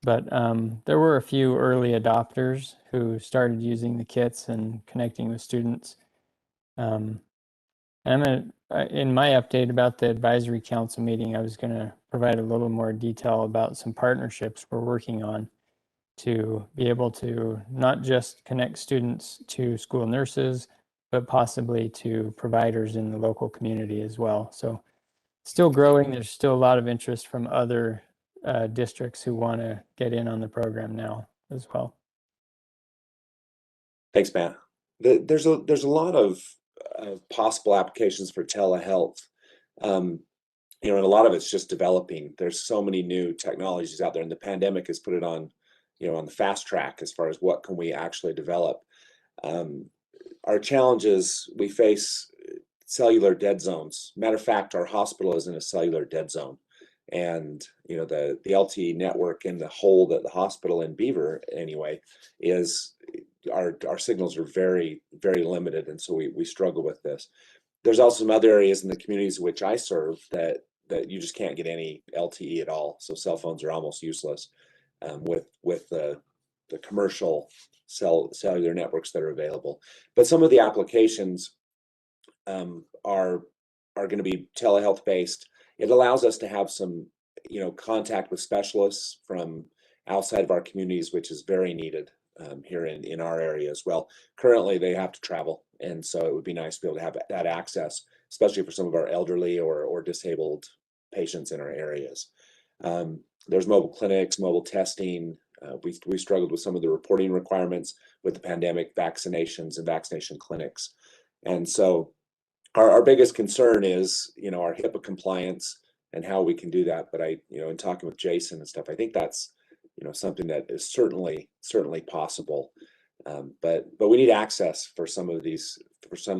But there were a few early adopters who started using the kits and connecting with students. And in my update about the advisory council meeting, I was going to provide a little more detail about some partnerships we're working on to be able to not just connect students to school nurses, but possibly to providers in the local community as well. So still growing. There's still a lot of interest from other districts who want to get in on the program now as well. Thanks, Matt. There's a lot of possible applications for telehealth. And a lot of it's just developing. There's so many new technologies out there, and the pandemic has put it on, on the fast track as far as what can we actually develop. Our challenges, we face cellular dead zones. Matter of fact, our hospital is in a cellular dead zone. And the LTE network in the hole that the hospital in Beaver anyway is our signals are very, very limited, and so we struggle with this. There's also some other areas in the communities which I serve that you just can't get any LTE at all. So cell phones are almost useless with the commercial cellular networks that are available. But some of the applications are going to be telehealth based. It allows us to have some contact with specialists from outside of our communities, which is very needed here in our area as well. Currently, they have to travel, and so it would be nice to be able to have that access, especially for some of our elderly or disabled patients in our areas. There's mobile clinics, mobile testing. We struggled with some of the reporting requirements with the pandemic, vaccinations and vaccination clinics. And so our biggest concern is, our HIPAA compliance and how we can do that. But in talking with Jason and stuff, I think that's, something that is certainly possible. But we need access for some of these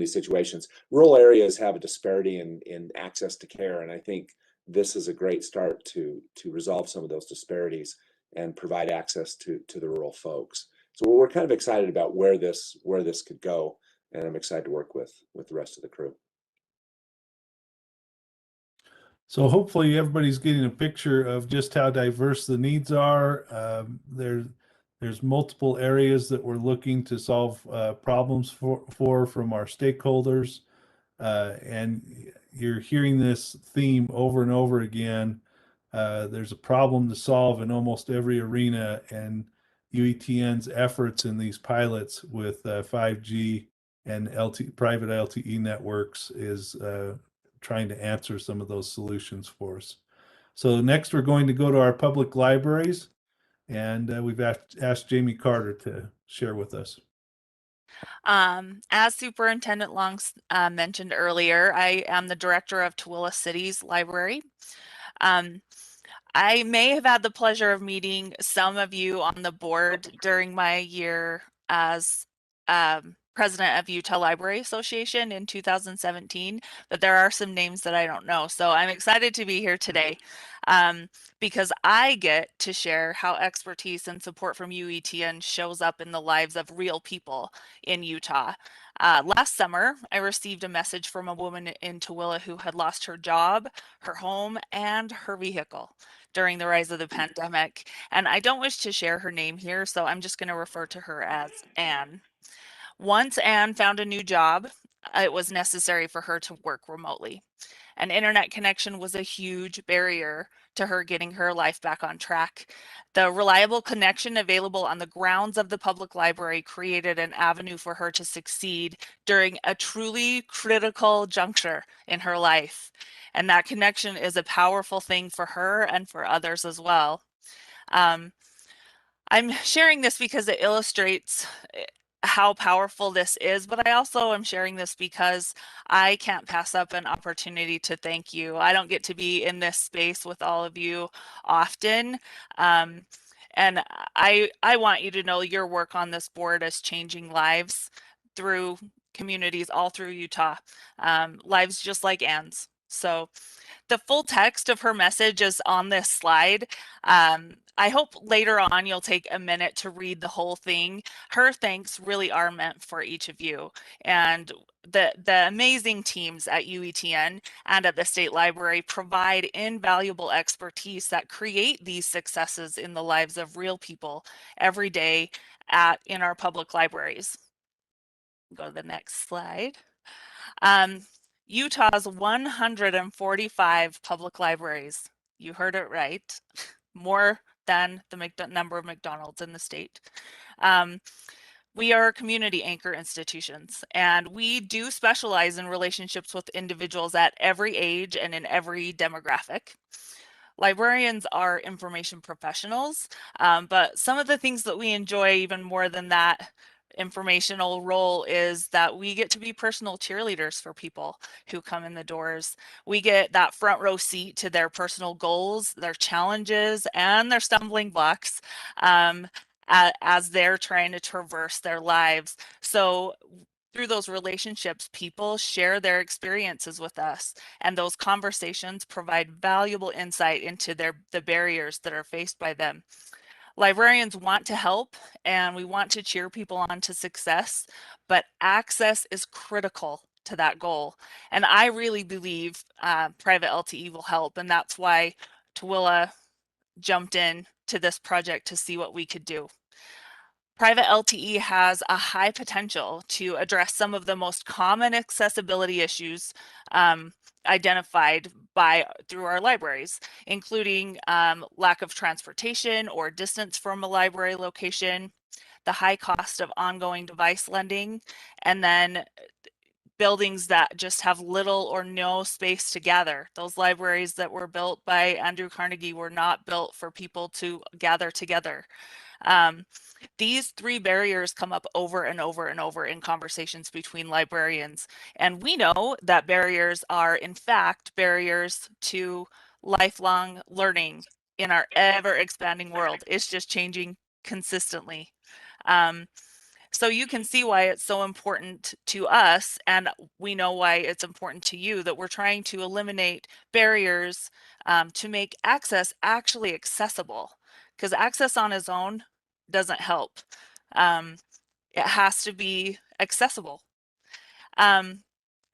situations. Rural areas have a disparity in access to care, and I think this is a great start to resolve some of those disparities and provide access to the rural folks. So we're kind of excited about where this could go, and I'm excited to work with the rest of the crew. So hopefully everybody's getting a picture of just how diverse the needs are. There's multiple areas that we're looking to solve problems for from our stakeholders. And you're hearing this theme over and over again. There's a problem to solve in almost every arena, and UETN's efforts in these pilots with 5G and private LTE networks is trying to answer some of those solutions for us. So next we're going to go to our public libraries, and we've asked Jamie Carter to share with us. As Superintendent Long mentioned earlier, I am the director of Tooele City's library. I may have had the pleasure of meeting some of you on the board during my year as president of Utah Library Association in 2017, but there are some names that I don't know. So I'm excited to be here today because I get to share how expertise and support from UETN shows up in the lives of real people in Utah. Last summer, I received a message from a woman in Tooele who had lost her job, her home, and her vehicle during the rise of the pandemic. And I don't wish to share her name here, so I'm just going to refer to her as Anne. Once Anne found a new job, it was necessary for her to work remotely. An internet connection was a huge barrier to her getting her life back on track. The reliable connection available on the grounds of the public library created an avenue for her to succeed during a truly critical juncture in her life. And that connection is a powerful thing for her and for others as well. I'm sharing this because it illustrates how powerful this is, but I also am sharing this because I can't pass up an opportunity to thank you. I don't get to be in this space with all of you often. And I want you to know your work on this board is changing lives through communities all through Utah, lives just like Anne's. So the full text of her message is on this slide. I hope later on you'll take a minute to read the whole thing. Her thanks really are meant for each of you. And the amazing teams at UETN and at the State Library provide invaluable expertise that create these successes in the lives of real people every day in our public libraries. Go to the next slide. Utah's 145 public libraries, you heard it right, more than the number of McDonald's in the state. We are community anchor institutions, and we do specialize in relationships with individuals at every age and in every demographic. Librarians are information professionals, but some of the things that we enjoy even more than that informational role is that we get to be personal cheerleaders for people who come in the doors. We get that front row seat to their personal goals, their challenges, and their stumbling blocks as they're trying to traverse their lives. So through those relationships, people share their experiences with us, and those conversations provide valuable insight into the barriers that are faced by them. Librarians want to help, and we want to cheer people on to success, but access is critical to that goal. And I really believe private LTE will help, and that's why Tooele jumped in to this project to see what we could do. Private LTE has a high potential to address some of the most common accessibility issues identified through our libraries, including lack of transportation or distance from a library location, the high cost of ongoing device lending, and then buildings that just have little or no space to gather. Those libraries that were built by Andrew Carnegie were not built for people to gather together. These three barriers come up over and over and over in conversations between librarians. And we know that barriers are, in fact, barriers to lifelong learning in our ever expanding world. It's just changing consistently. So you can see why it's so important to us, and we know why it's important to you, that we're trying to eliminate barriers to make access actually accessible, because access on its own doesn't help. It has to be accessible.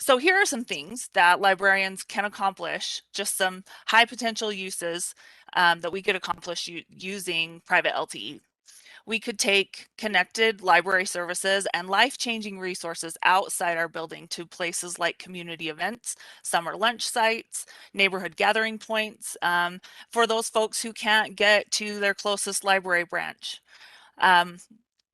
So here are some things that librarians can accomplish, just some high potential uses that we could accomplish using private LTE. We could take connected library services and life-changing resources outside our building to places like community events, summer lunch sites, neighborhood gathering points, for those folks who can't get to their closest library branch.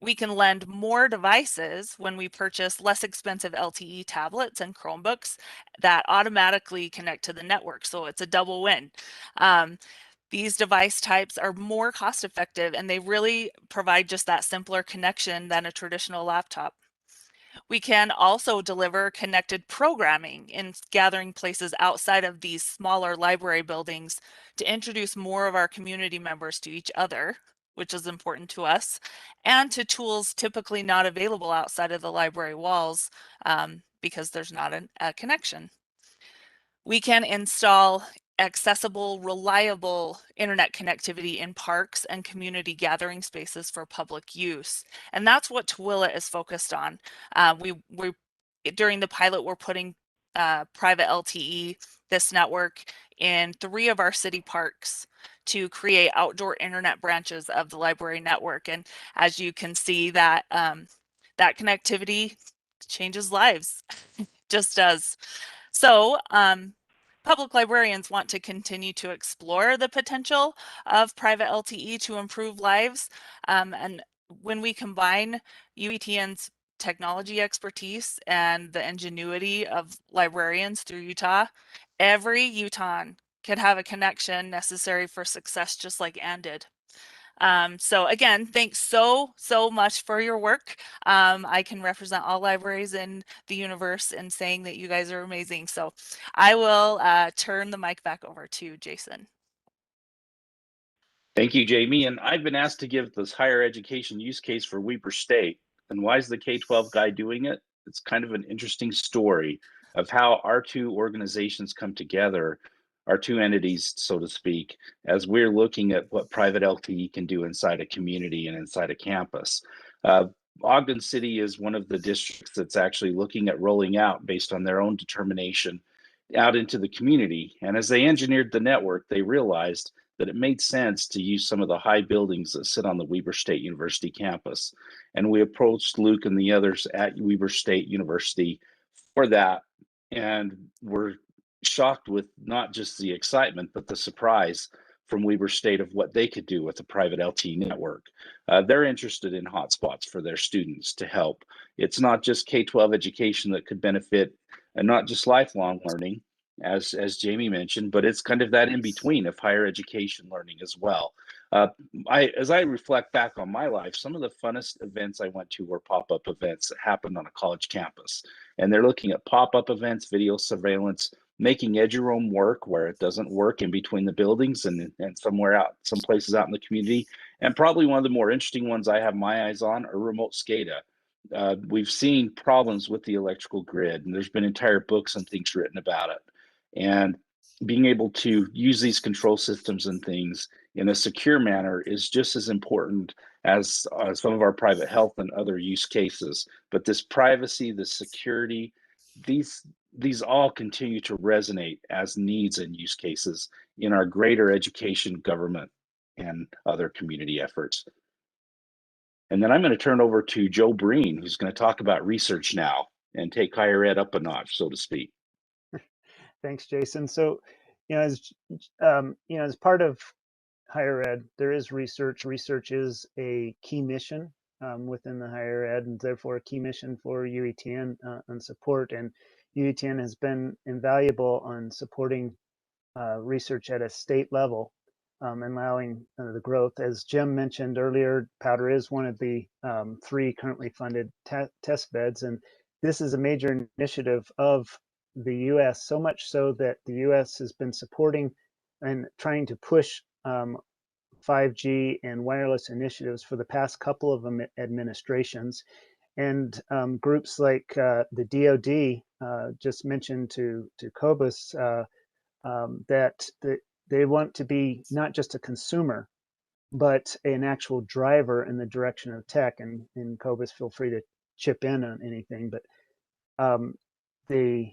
We can lend more devices when we purchase less expensive LTE tablets and Chromebooks that automatically connect to the network. So it's a double win. These device types are more cost effective and they really provide just that simpler connection than a traditional laptop. We can also deliver connected programming in gathering places outside of these smaller library buildings to introduce more of our community members to each other, which is important to us, and to tools typically not available outside of the library walls because there's not a connection. We can install accessible, reliable internet connectivity in parks and community gathering spaces for public use. And that's what Tooele is focused on. During the pilot, we're putting private LTE, this network, in 3 of our city parks to create outdoor internet branches of the library network. And as you can see, that that connectivity changes lives, just does. So public librarians want to continue to explore the potential of private LTE to improve lives. And when we combine UETN's technology expertise and the ingenuity of librarians through Utah, every Utahn could have a connection necessary for success, just like Ann did. So again, thanks so much for your work. I can represent all libraries in the universe in saying that you guys are amazing. So I will turn the mic back over to Jason. Thank you, Jamie. And I've been asked to give this higher education use case for Weber State. And why is the K-12 guy doing it? It's kind of an interesting story of how our 2 organizations come together, our 2 entities, so to speak, as we're looking at what private LTE can do inside a community and inside a campus. Ogden City is one of the districts that's actually looking at rolling out based on their own determination out into the community. And as they engineered the network, they realized that it made sense to use some of the high buildings that sit on the Weber State University campus. And we approached Luke and the others at Weber State University for that. And we're shocked with not just the excitement, but the surprise from Weber State of what they could do with a private LTE network. They're interested in hotspots for their students to help. It's not just K-12 education that could benefit, and not just lifelong learning, as Jamie mentioned, but it's kind of that in between of higher education learning as well. As I reflect back on my life, some of the funnest events I went to were pop-up events that happened on a college campus. And they're looking at pop-up events, video surveillance, making EduRoam work where it doesn't work in between the buildings and somewhere out, some places out in the community. And probably one of the more interesting ones I have my eyes on are remote SCADA. We've seen problems with the electrical grid, and there's been entire books and things written about it. And being able to use these control systems and things in a secure manner is just as important as some of our private health and other use cases. But this privacy, the security, these all continue to resonate as needs and use cases in our greater education, government, and other community efforts. And then I'm going to turn over to Joe Breen, who's going to talk about research now and take higher ed up a notch, so to speak. Thanks, Jason. So, as part of higher ed, there is research. Research is a key mission within the higher ed, and therefore a key mission for UETN on support. And UETN has been invaluable on supporting research at a state level, allowing the growth. As Jim mentioned earlier, Powder is one of the 3 currently funded test beds, and this is a major initiative of the U.S., so much so that the U.S. has been supporting and trying to push 5G and wireless initiatives for the past couple of administrations. And groups like the DoD just mentioned to Cobus that they want to be not just a consumer, but an actual driver in the direction of tech. And Cobus, feel free to chip in on anything. But the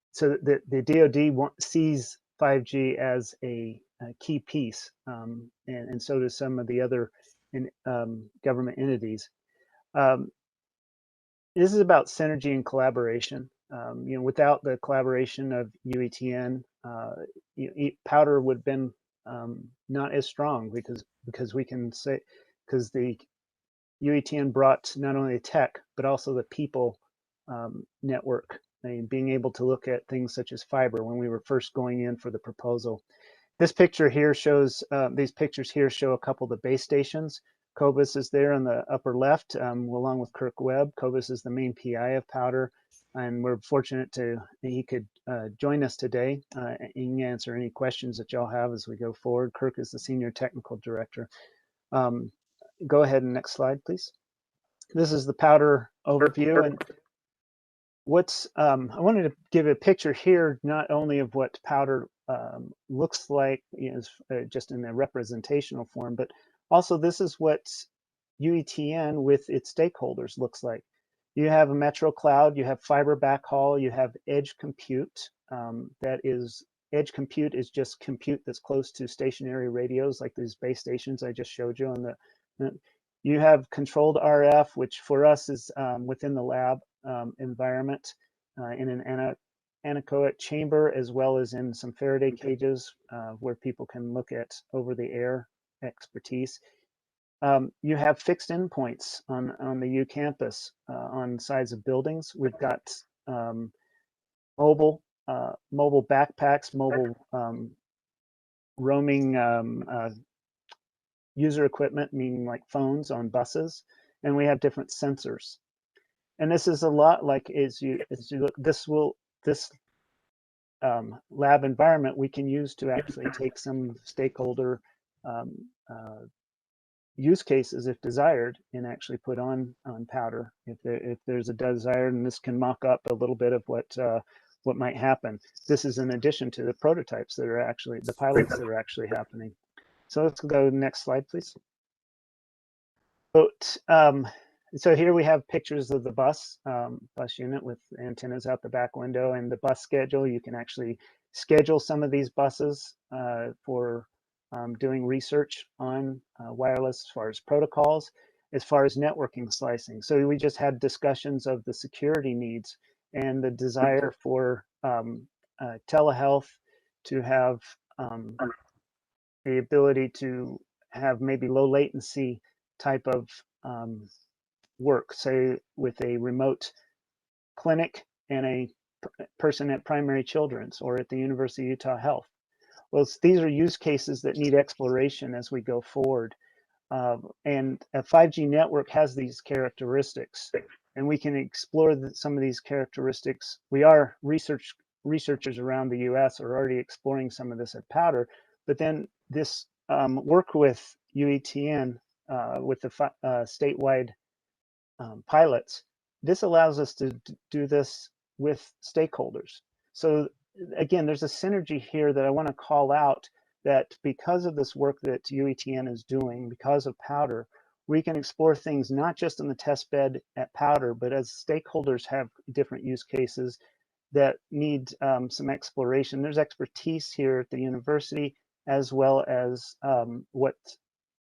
DoD sees 5G as a key piece, and so does some of the other government entities. This is about synergy and collaboration. Without the collaboration of UETN, Powder would have been not as strong because we can say because the UETN brought not only the tech but also the people network. Being able to look at things such as fiber when we were first going in for the proposal. This picture here shows, these pictures here show a couple of the base stations. Cobus is there on the upper left, along with Kirk Webb. Cobus is the main PI of Powder, and we're fortunate he could join us today. He can answer any questions that y'all have as we go forward. Kirk is the Senior Technical Director. Go ahead and next slide, please. This is the Powder overview, and I wanted to give a picture here, not only of what Powder looks like, just in a representational form, but also this is what UETN with its stakeholders looks like. You have a metro cloud, you have fiber backhaul, you have edge compute. Edge compute is just compute that's close to stationary radios, like these base stations I just showed you. You have controlled RF, which for us is within the lab environment in an anechoic chamber, as well as in some Faraday cages where people can look at over-the-air expertise. You have fixed endpoints on the U campus on sides of buildings. We've got mobile backpacks, mobile roaming user equipment, meaning like phones on buses, and we have different sensors. And this is a lot like as you look, this lab environment we can use to actually take some stakeholder use cases if desired and actually put on Powder if there's a desire, and this can mock up a little bit of what might happen. This is in addition to the prototypes that are actually the pilots that are actually happening. So let's go to the next slide, please. So here we have pictures of the bus unit with antennas out the back window and the bus schedule. You can actually schedule some of these buses for doing research on wireless as far as protocols, as far as networking slicing. So we just had discussions of the security needs and the desire for telehealth to have the ability to have maybe low latency type of work, say with a remote clinic and a person at Primary Children's or at the University of Utah Health. Well, these are use cases that need exploration as we go forward. And a 5G network has these characteristics, and we can explore some of these characteristics. We are researchers around the US are already exploring some of this at Powder, but then this work with UETN with the statewide pilots, this allows us to do this with stakeholders. So again, there's a synergy here that I want to call out, that because of this work that UETN is doing, because of Powder, we can explore things not just in the test bed at Powder, but as stakeholders have different use cases that need some exploration. There's expertise here at the university, as well as what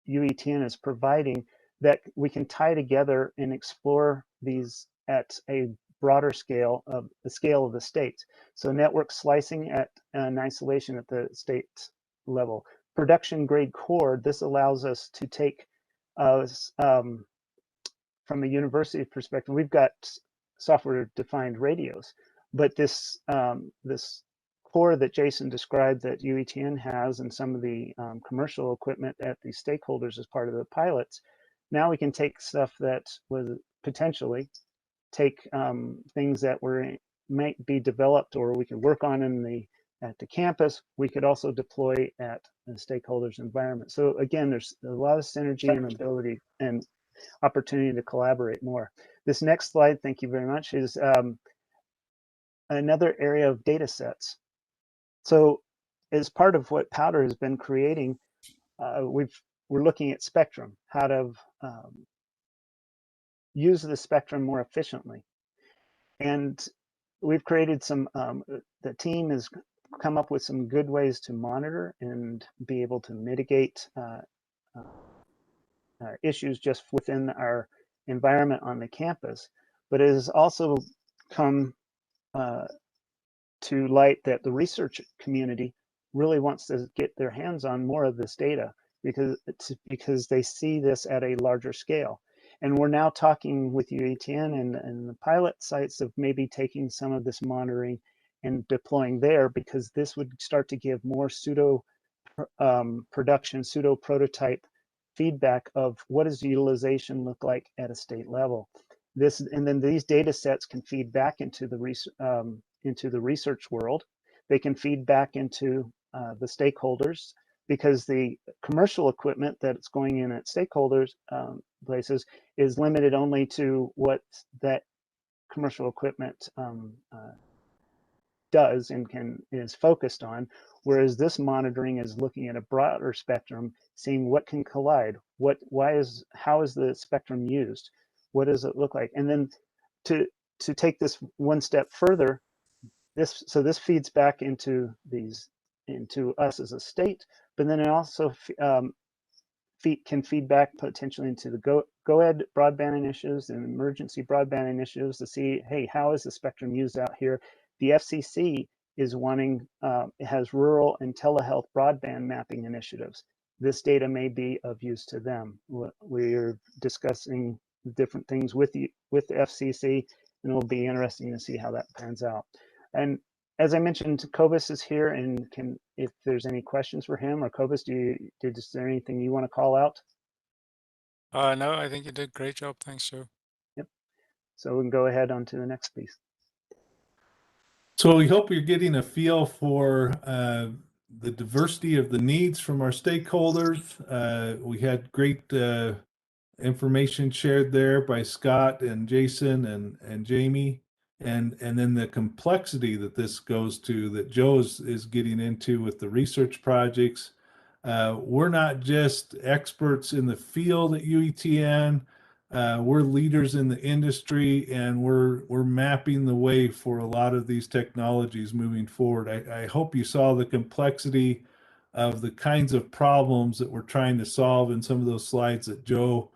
UETN is providing, that we can tie together and explore these at a broader scale of the scale of the state. So network slicing at an isolation at the state level. Production grade core, this allows us to take, from a university perspective, we've got software defined radios, but this core that Jason described that UETN has and some of the commercial equipment at the stakeholders as part of the pilots, now we can take stuff that was potentially take things that might be developed or we could work on at the campus, we could also deploy at the stakeholders environment. So again, there's a lot of synergy and ability and opportunity to collaborate more. This next slide, thank you very much, is another area of data sets. So as part of what Powder has been creating, we're looking at spectrum, how to use the spectrum more efficiently. And we've created some, the team has come up with some good ways to monitor and be able to mitigate issues just within our environment on the campus. But it has also come to light that the research community really wants to get their hands on more of this data because they see this at a larger scale. And we're now talking with UETN and the pilot sites of maybe taking some of this monitoring and deploying there, because this would start to give more pseudo production, pseudo prototype feedback of what does utilization look like at a state level. This, and then these data sets can feed back into the research world. They can feed back into the stakeholders, because the commercial equipment that's going in at stakeholders places is limited only to what that commercial equipment does and is focused on, whereas this monitoring is looking at a broader spectrum, seeing what can collide, how is the spectrum used, what does it look like, and then to take this one step further, this feeds back into us as a state, but then it also can feed back potentially into the GO-ED broadband initiatives and emergency broadband initiatives to see, hey, how is the spectrum used out here? The FCC is wanting, it has rural and telehealth broadband mapping initiatives. This data may be of use to them. We're discussing different things with the FCC, and it'll be interesting to see how that pans out. And as I mentioned, Cobus is here, and if there's any questions for him, or Cobus, is there anything you want to call out? No, I think you did a great job. Thanks, Joe. Yep. So we can go ahead on to the next piece. So we hope you're getting a feel for the diversity of the needs from our stakeholders. We had great information shared there by Scott and Jason and Jamie, and then the complexity that this goes to, that Joe is getting into with the research projects. We're not just experts in the field at UETN. We're leaders in the industry, and we're mapping the way for a lot of these technologies moving forward. I hope you saw the complexity of the kinds of problems that we're trying to solve in some of those slides that Joe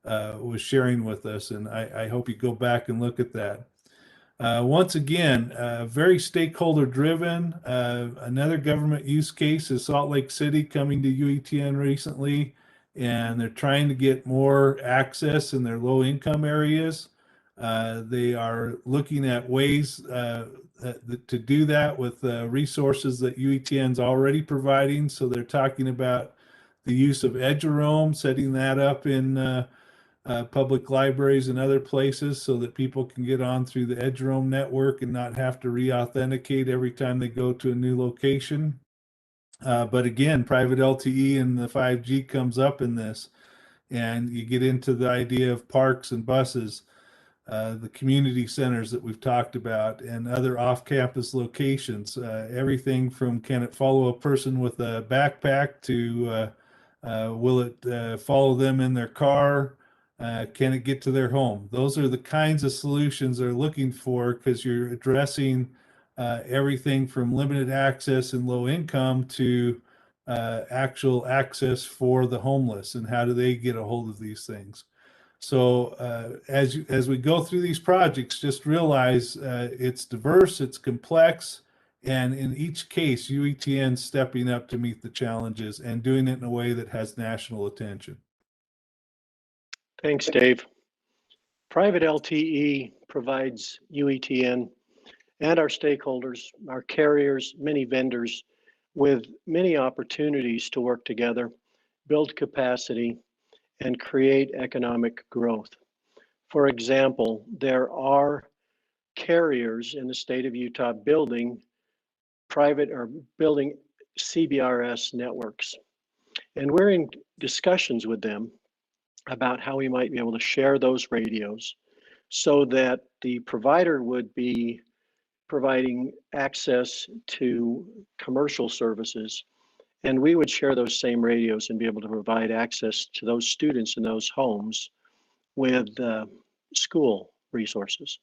was sharing with us, and I hope you go back and look at that. Once again, very stakeholder driven. Another government use case is Salt Lake City coming to UETN recently, and they're trying to get more access in their low income areas. They are looking at ways to do that with resources that UETN's already providing. So they're talking about the use of Eduroam, setting that up in public libraries and other places so that people can get on through the Eduroam network and not have to re-authenticate every time they go to a new location. But again, private LTE and the 5G comes up in this, and you get into the idea of parks and buses, the community centers that we've talked about, and other off-campus locations. Everything from, can it follow a person with a backpack, to will it follow them in their car? Can it get to their home? Those are the kinds of solutions they're looking for, because you're addressing everything from limited access and low income to actual access for the homeless, and how do they get a hold of these things. So as we go through these projects, just realize it's diverse, it's complex, and in each case, UETN stepping up to meet the challenges and doing it in a way that has national attention. Thanks, Dave. Private LTE provides UETN and our stakeholders, our carriers, many vendors, with many opportunities to work together, build capacity, and create economic growth. For example, there are carriers in the state of Utah building CBRS networks. And we're in discussions with them about how we might be able to share those radios so that the provider would be providing access to commercial services, and we would share those same radios and be able to provide access to those students in those homes with school resources.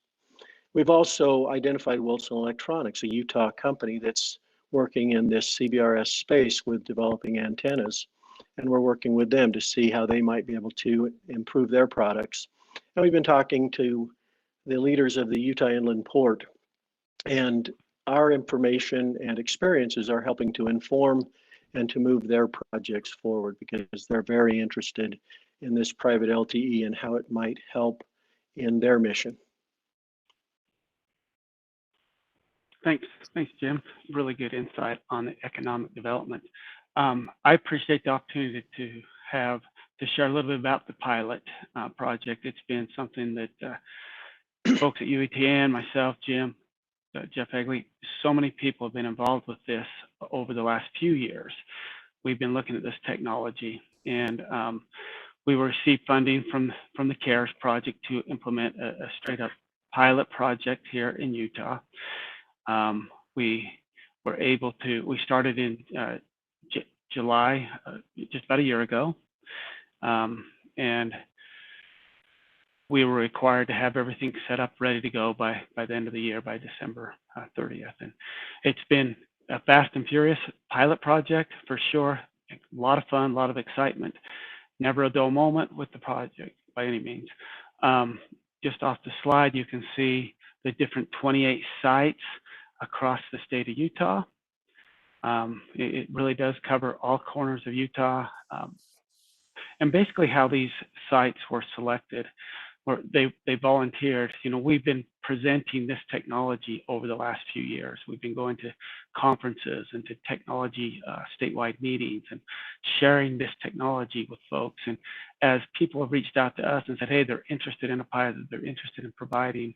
We've also identified Wilson Electronics, a Utah company that's working in this CBRS space with developing antennas. And we're working with them to see how they might be able to improve their products. And we've been talking to the leaders of the Utah Inland Port, and our information and experiences are helping to inform and to move their projects forward, because they're very interested in this private LTE and how it might help in their mission. Thanks, Jim. Really good insight on the economic development. I appreciate the opportunity to share a little bit about the pilot project. It's been something that folks at UETN, myself, Jim, Jeff Egley, so many people have been involved with this over the last few years. We've been looking at this technology, and we received funding from the CARES project to implement a straight up pilot project here in Utah. We started in July, just about a year ago, and we were required to have everything set up, ready to go by the end of the year, by December 30th. And it's been a fast and furious pilot project for sure. A lot of fun, a lot of excitement. Never a dull moment with the project by any means. Just off the slide, you can see the different 28 sites across the state of Utah. It really does cover all corners of Utah. And basically how these sites were selected, or they volunteered. You know, we've been presenting this technology over the last few years. We've been going to conferences and to technology statewide meetings and sharing this technology with folks. And as people have reached out to us and said, hey, they're interested in a pilot, they're interested in providing,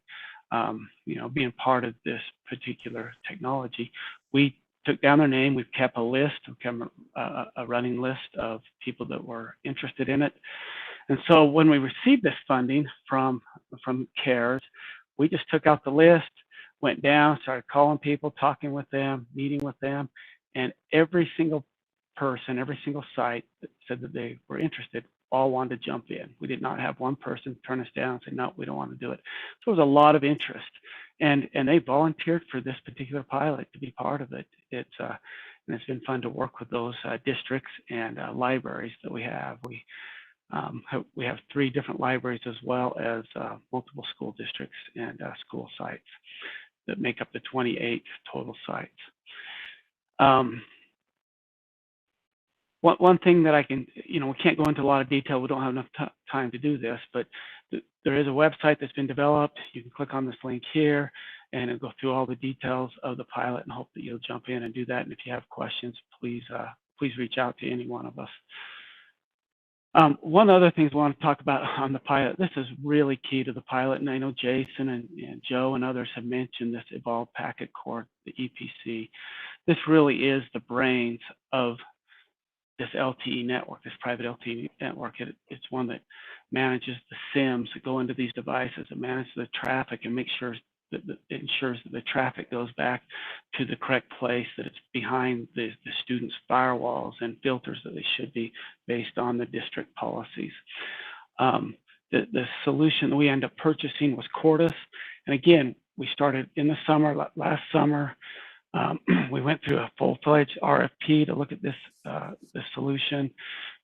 being part of this particular technology, we took down their name. We've kept a list, we've kept a running list of people that were interested in it. And so when we received this funding from CARES, we just took out the list, went down, started calling people, talking with them, meeting with them, and every single person, every single site that said that they were interested, all wanted to jump in. We did not have one person turn us down and say, no, we don't want to do it. So there was a lot of interest, and they volunteered for this particular pilot to be part of it. And it's been fun to work with those districts and libraries that we have. We have 3 different libraries, as well as multiple school districts and school sites that make up the 28 total sites. One thing that I can, we can't go into a lot of detail. We don't have enough time to do this, but there is a website that's been developed. You can click on this link here and it'll go through all the details of the pilot, and hope that you'll jump in and do that. And if you have questions, please reach out to any one of us. One other thing I want to talk about on the pilot, this is really key to the pilot, and I know Jason and Joe and others have mentioned this Evolved Packet Core, the EPC. This really is the brains of this LTE network, this private LTE network. It's one that manages the SIMs that go into these devices, it manages the traffic and makes sure that it ensures that the traffic goes back to the correct place, that it's behind the students' firewalls and filters that they should be based on the district policies. The solution that we ended up purchasing was Cordis. And again, we started in the summer, last summer. We went through a full-fledged RFP to look at this solution,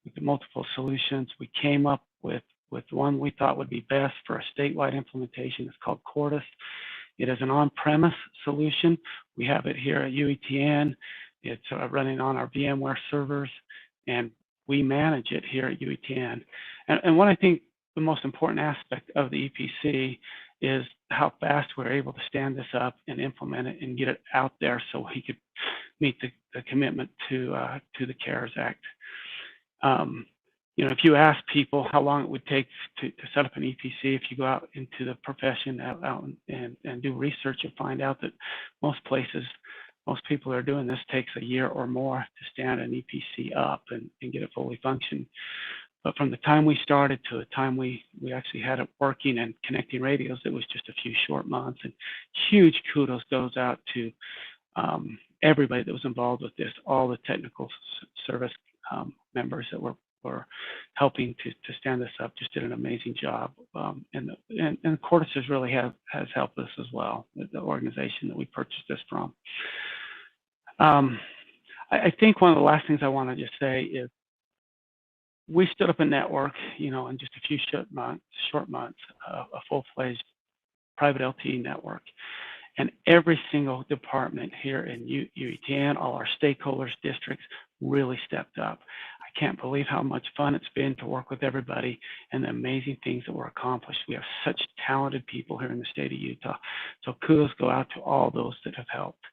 with the multiple solutions. We came up with one we thought would be best for a statewide implementation. It's called Cordis. It is an on-premise solution. We have it here at UETN. It's running on our VMware servers, and we manage it here at UETN. And what I think the most important aspect of the EPC is how fast we're able to stand this up and implement it and get it out there so we could meet the commitment to the CARES Act. If you ask people how long it would take to set up an EPC, if you go out into the profession out and do research, you'll find out that most people are doing this takes a year or more to stand an EPC up and get it fully functioning. But from the time we started to the time we actually had it working and connecting radios, it was just a few short months. And huge kudos goes out to everybody that was involved with this, all the technical service members that were for helping to stand this up. Just did an amazing job. And Cortis really has helped us as well, the organization that we purchased this from. I think one of the last things I want to just say is we stood up a network, you know, in just a few short months, a full-fledged private LTE network. And every single department here in UETN, all our stakeholders, districts, really stepped up. I can't believe how much fun it's been to work with everybody and the amazing things that were accomplished. We have such talented people here in the state of Utah. So kudos go out to all those that have helped.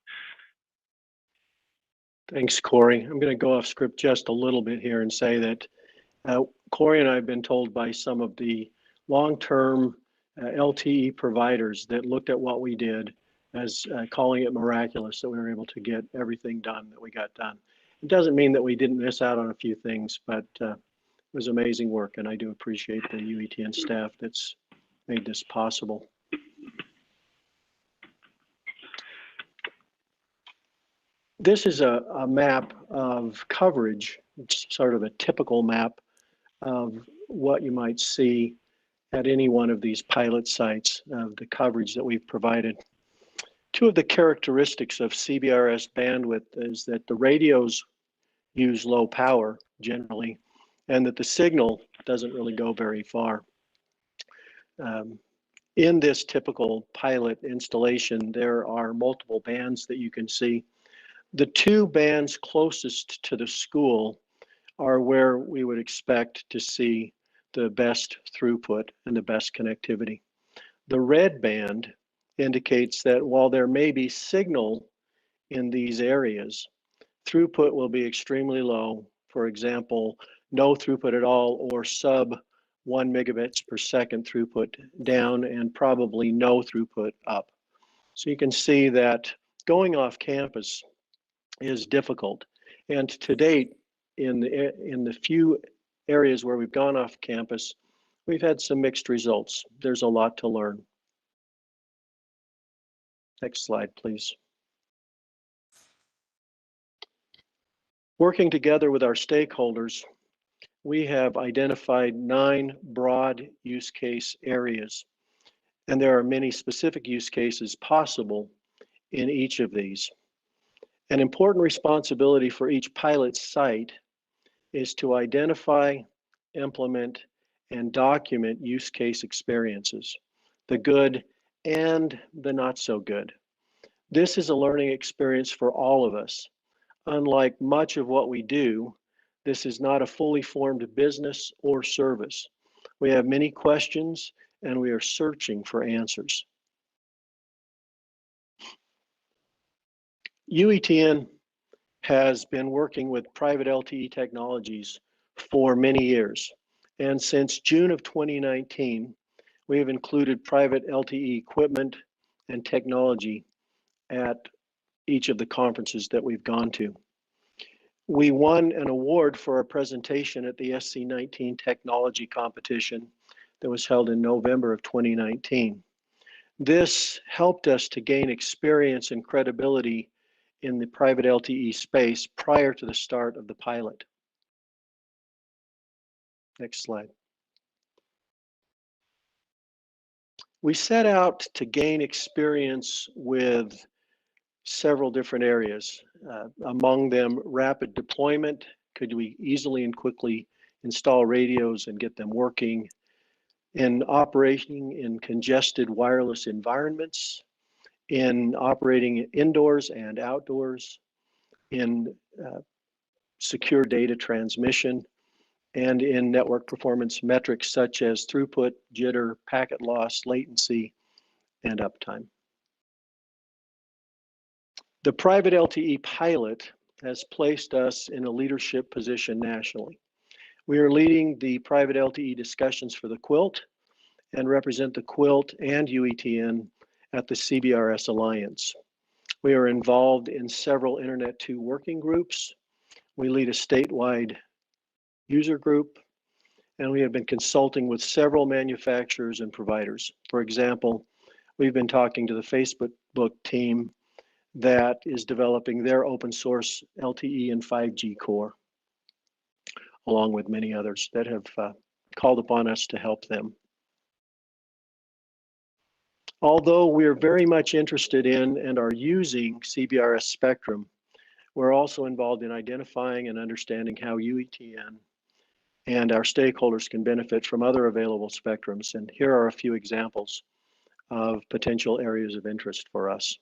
Thanks, Corey. I'm going to go off script just a little bit here and say that Corey and I have been told by some of the long-term LTE providers that looked at what we did as calling it miraculous that we were able to get everything done that we got done. It doesn't mean that we didn't miss out on a few things, but it was amazing work, and I do appreciate the UETN staff that's made this possible. This is a map of coverage. It's sort of a typical map of what you might see at any one of these pilot sites of the coverage that we've provided. Two of the characteristics of CBRS bandwidth is that the radios use low power generally, and that the signal doesn't really go very far. In this typical pilot installation, there are multiple bands that you can see. The two bands closest to the school are where we would expect to see the best throughput and the best connectivity. The red band indicates that while there may be signal in these areas, throughput will be extremely low. For example, no throughput at all or sub 1 megabits per second throughput down and probably no throughput up. So you can see that going off campus is difficult. And to date, in the few areas where we've gone off campus, we've had some mixed results. There's a lot to learn. Next slide, please. Working together with our stakeholders, we have identified 9 broad use case areas, and there are many specific use cases possible in each of these. An important responsibility for each pilot site is to identify, implement, and document use case experiences, the good and the not so good. This is a learning experience for all of us. Unlike much of what we do, this is not a fully formed business or service. We have many questions and we are searching for answers. UETN has been working with private LTE technologies for many years. And since June of 2019, we have included private LTE equipment and technology at each of the conferences that we've gone to. We won an award for our presentation at the SC19 technology competition that was held in November of 2019. This helped us to gain experience and credibility in the private LTE space prior to the start of the pilot. Next slide. We set out to gain experience with several different areas. Among them, rapid deployment. Could we easily and quickly install radios and get them working? In operating in congested wireless environments, in operating indoors and outdoors, in secure data transmission, and in network performance metrics such as throughput, jitter, packet loss, latency, and uptime. The private LTE pilot has placed us in a leadership position nationally. We are leading the private LTE discussions for the QUILT and represent the QUILT and UETN at the CBRS Alliance. We are involved in several Internet 2 working groups. We lead a statewide user group, and we have been consulting with several manufacturers and providers. For example, we've been talking to the Facebook team that is developing their open source LTE and 5G core. along with many others that have called upon us to help them. Although we're very much interested in and are using CBRS spectrum, we're also involved in identifying and understanding how UETN and our stakeholders can benefit from other available spectrums. And here are a few examples of potential areas of interest for us.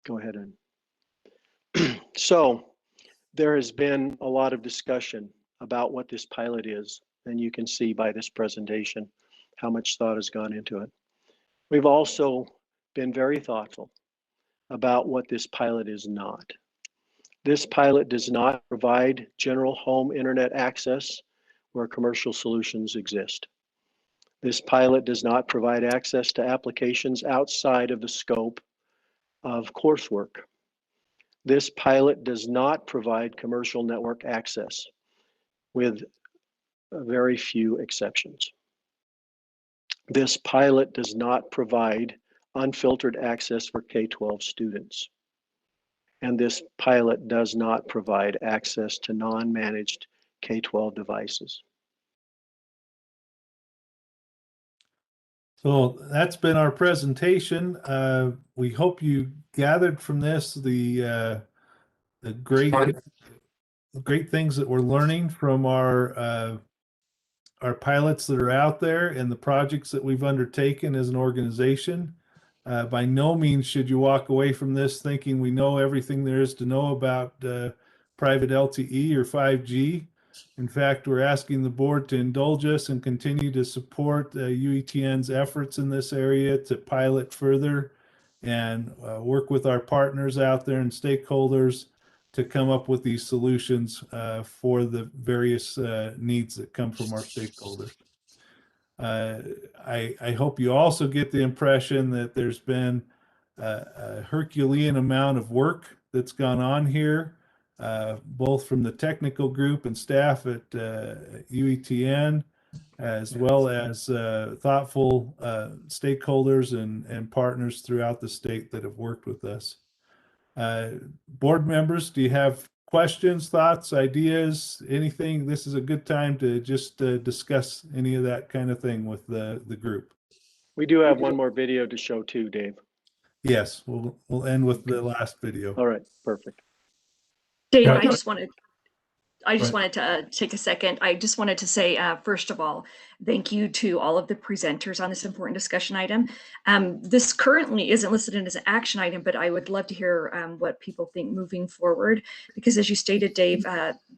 Go ahead. And so there has been a lot of discussion about what this pilot is, and you can see by this presentation how much thought has gone into it. We've also been very thoughtful about what this pilot is not. This pilot does not provide general home internet access where commercial solutions exist. This pilot does not provide access to applications outside of the scope of coursework. This pilot does not provide commercial network access, with very few exceptions. This pilot does not provide unfiltered access for K-12 students. And this pilot does not provide access to non-managed K-12 devices. So that's been our presentation. We hope you gathered from this the great things that we're learning from our pilots that are out there and the projects that we've undertaken as an organization. By no means should you walk away from this thinking we know everything there is to know about private LTE or 5G. In fact, we're asking the board to indulge us and continue to support UETN's efforts in this area to pilot further and work with our partners out there and stakeholders to come up with these solutions for the various needs that come from our stakeholders. I hope you also get the impression that there's been a Herculean amount of work that's gone on here, both from the technical group and staff at UETN, as well as thoughtful stakeholders and partners throughout the state that have worked with us. Board members, do you have questions, thoughts, ideas, anything? This is a good time to just discuss any of that kind of thing with the group. We do have one more video to show too, Dave. Yes, we'll end with the last video. All right, perfect. Dave, Yeah. I just wanted to take a second. I just wanted to say, first of all, thank you to all of the presenters on this important discussion item. This currently isn't listed as an action item, but I would love to hear what people think moving forward, because as you stated, Dave,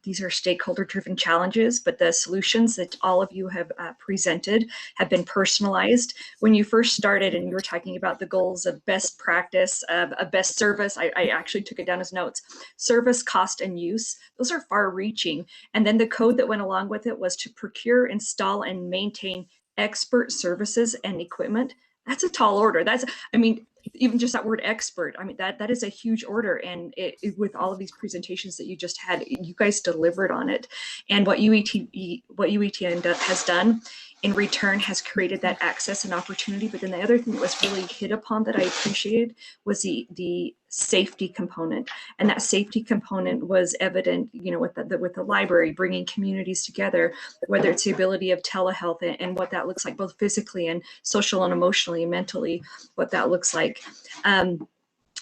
these are stakeholder-driven challenges, but the solutions that all of you have presented have been personalized. When you first started and you were talking about the goals of best practice, of best service, I actually took it down as notes, service, cost, and use. Those are far-reaching. And then the code that went along with it was to procure, install, and maintain expert services and equipment. That's a tall order. I mean, even just that word expert, I mean, that is a huge order. And with all of these presentations that you just had, you guys delivered on it. And what UETN has done in return has created that access and opportunity. But then the other thing that was really hit upon that I appreciated was the safety component. And that safety component was evident, with the library, bringing communities together, whether it's the ability of telehealth and what that looks like, both physically and social and emotionally and mentally, what that looks like. I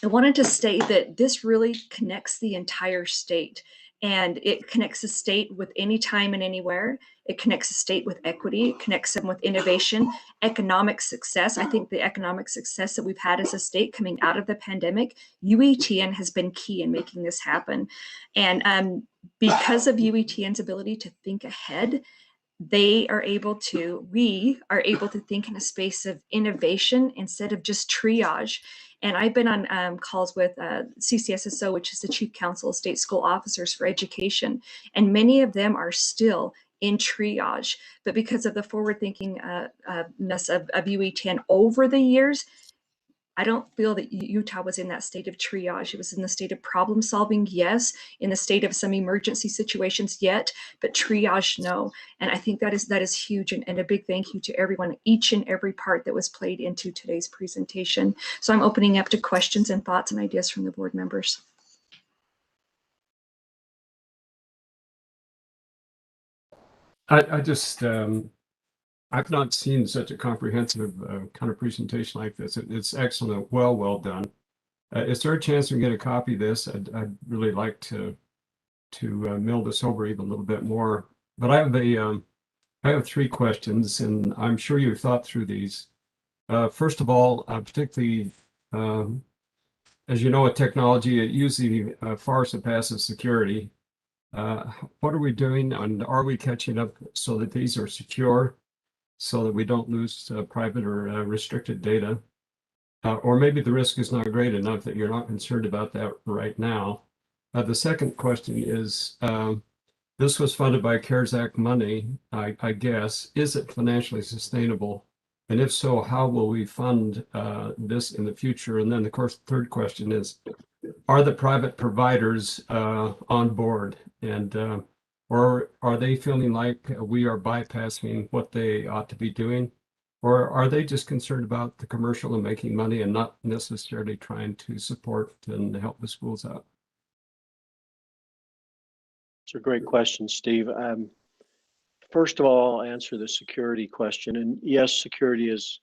wanted to state that this really connects the entire state, and it connects the state with any time and anywhere. It connects the state with equity. It connects them with innovation, economic success. I think the economic success that we've had as a state coming out of the pandemic, UETN has been key in making this happen. And because of UETN's ability to think ahead, we are able to think in a space of innovation instead of just triage. And I've been on calls with CCSSO, which is the Chief Council of State School Officers for Education, and many of them are still in triage. But because of the forward-thinkingness of UETN over the years, I don't feel that Utah was in that state of triage. It was in the state of problem solving, yes. In the state of some emergency situations, yet, but triage, no. And I think that is huge. And a big thank you to everyone, each and every part that was played into today's presentation. So I'm opening up to questions and thoughts and ideas from the board members. I just, I've not seen such a comprehensive kind of presentation like this. It's excellent, well done. Is there a chance we can get a copy of this? I'd really like to mill this over even a little bit more. But I have three questions, and I'm sure you've thought through these. First of all, particularly, as you know, with technology, it usually far surpasses security. What are we doing, and are we catching up so that these are secure, so that we don't lose private or restricted data? Or maybe the risk is not great enough that you're not concerned about that right now. The second question is, this was funded by CARES Act money, I guess. Is it financially sustainable? And if so, how will we fund this in the future? And then, of course, the third question is, are the private providers on board? And or are they feeling like we are bypassing what they ought to be doing? Or are they just concerned about the commercial and making money and not necessarily trying to support and help the schools out? It's a great question, Steve. First of all, I'll answer the security question. And yes, security is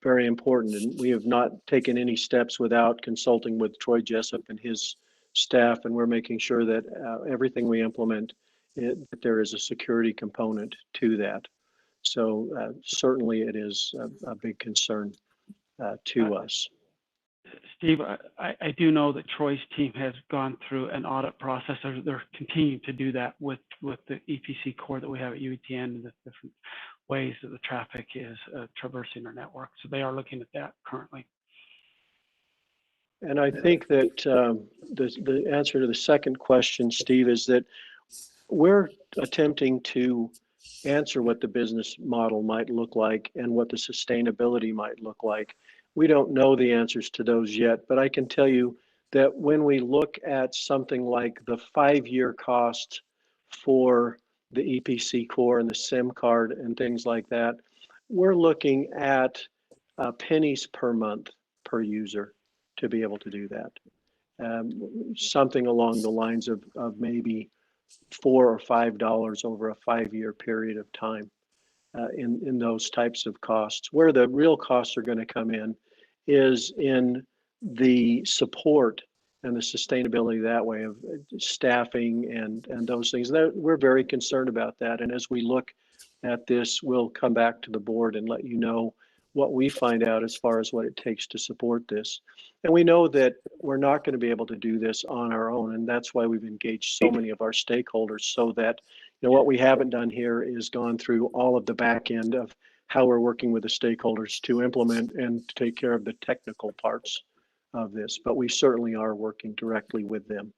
very important. And we have not taken any steps without consulting with Troy Jessup and his staff. And we're making sure that everything we implement, that there is a security component to that. So certainly it is a big concern to us. Steve, I do know that Troy's team has gone through an audit process. They're continuing to do that with the EPC core that we have at UETN and the different ways that the traffic is traversing our network. So they are looking at that currently. And I think that the answer to the second question, Steve, is that we're attempting to answer what the business model might look like and what the sustainability might look like. We don't know the answers to those yet, but I can tell you that when we look at something like the 5-year cost for the EPC core and the SIM card and things like that, we're looking at pennies per month per user to be able to do that. Something along the lines of maybe $4 or $5 over a 5-year period of time in those types of costs. Where the real costs are going to come in is in the support and the sustainability that way of staffing and those things. We're very concerned about that. And as we look at this, we'll come back to the board and let you know what we find out as far as what it takes to support this. And we know that we're not going to be able to do this on our own. And that's why we've engaged so many of our stakeholders, so that, you know, what we haven't done here is gone through all of the back end of how we're working with the stakeholders to implement and to take care of the technical parts of this. But we certainly are working directly with them.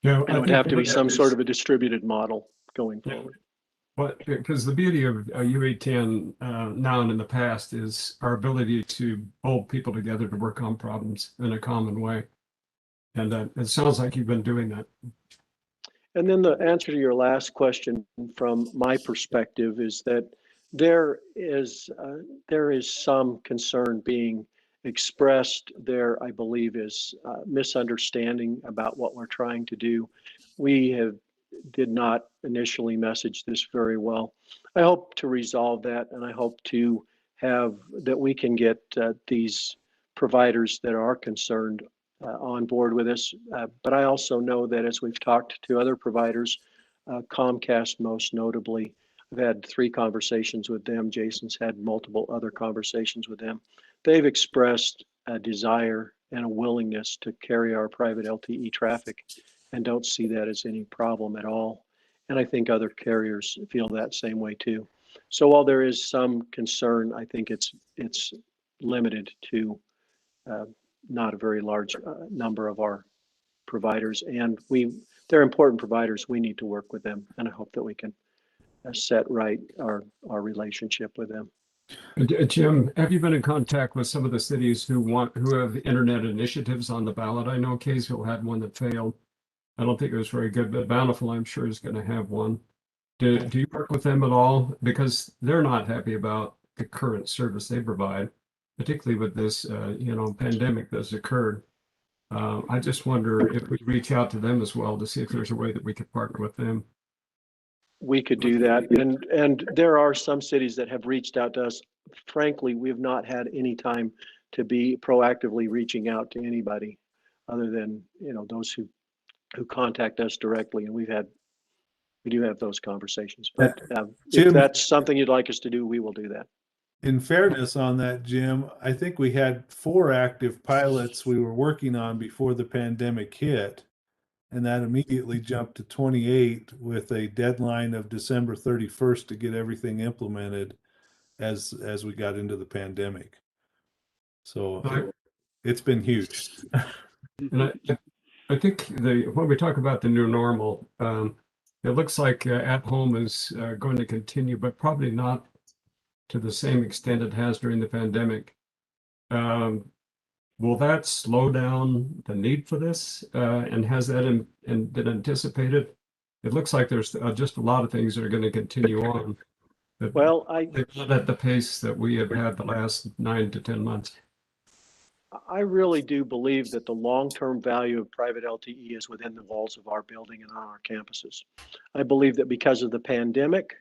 Yeah, and it would have to be some sort of a distributed model going forward. But because the beauty of UETN now and in the past is our ability to hold people together to work on problems in a common way. And it sounds like you've been doing that. And then the answer to your last question from my perspective is that there is some concern being expressed there, I believe, is misunderstanding about what we're trying to do. We did not initially message this very well. I hope to resolve that, and I hope to have that we can get these providers that are concerned on board with us. But I also know that as we've talked to other providers, Comcast most notably, I've had 3 conversations with them. Jason's had multiple other conversations with them. They've expressed a desire and a willingness to carry our private LTE traffic and don't see that as any problem at all. And I think other carriers feel that same way too. So while there is some concern, I think it's limited to not a very large number of our providers, and they're important providers. We need to work with them, and I hope that we can set right our relationship with them. Jim, have you been in contact with some of the cities who have internet initiatives on the ballot? I know Kaysville had one that failed. I don't think it was very good, but Bountiful, I'm sure, is going to have one. Do you work with them at all? Because they're not happy about the current service they provide, particularly with this, pandemic that's occurred. I just wonder if we reach out to them as well to see if there's a way that we could partner with them. we could do that. And there are some cities that have reached out to us. Frankly, we have not had any time to be proactively reaching out to anybody other than, those who contact us directly. And we do have those conversations. But if Jim, that's something you'd like us to do, we will do that. in fairness on that, Jim, I think we had 4 active pilots we were working on before the pandemic hit, and that immediately jumped to 28 with a deadline of December 31st to get everything implemented as we got into the pandemic. So it's been huge. And I think when we talk about the new normal, it looks like at home is going to continue, but probably not to the same extent it has during the pandemic. Will that slow down the need for this? And has that been anticipated? It looks like there's just a lot of things that are going to continue on. Well, not at the pace that we have had the last 9 to 10 months. I really do believe that the long-term value of private LTE is within the walls of our building and on our campuses. I believe that because of the pandemic,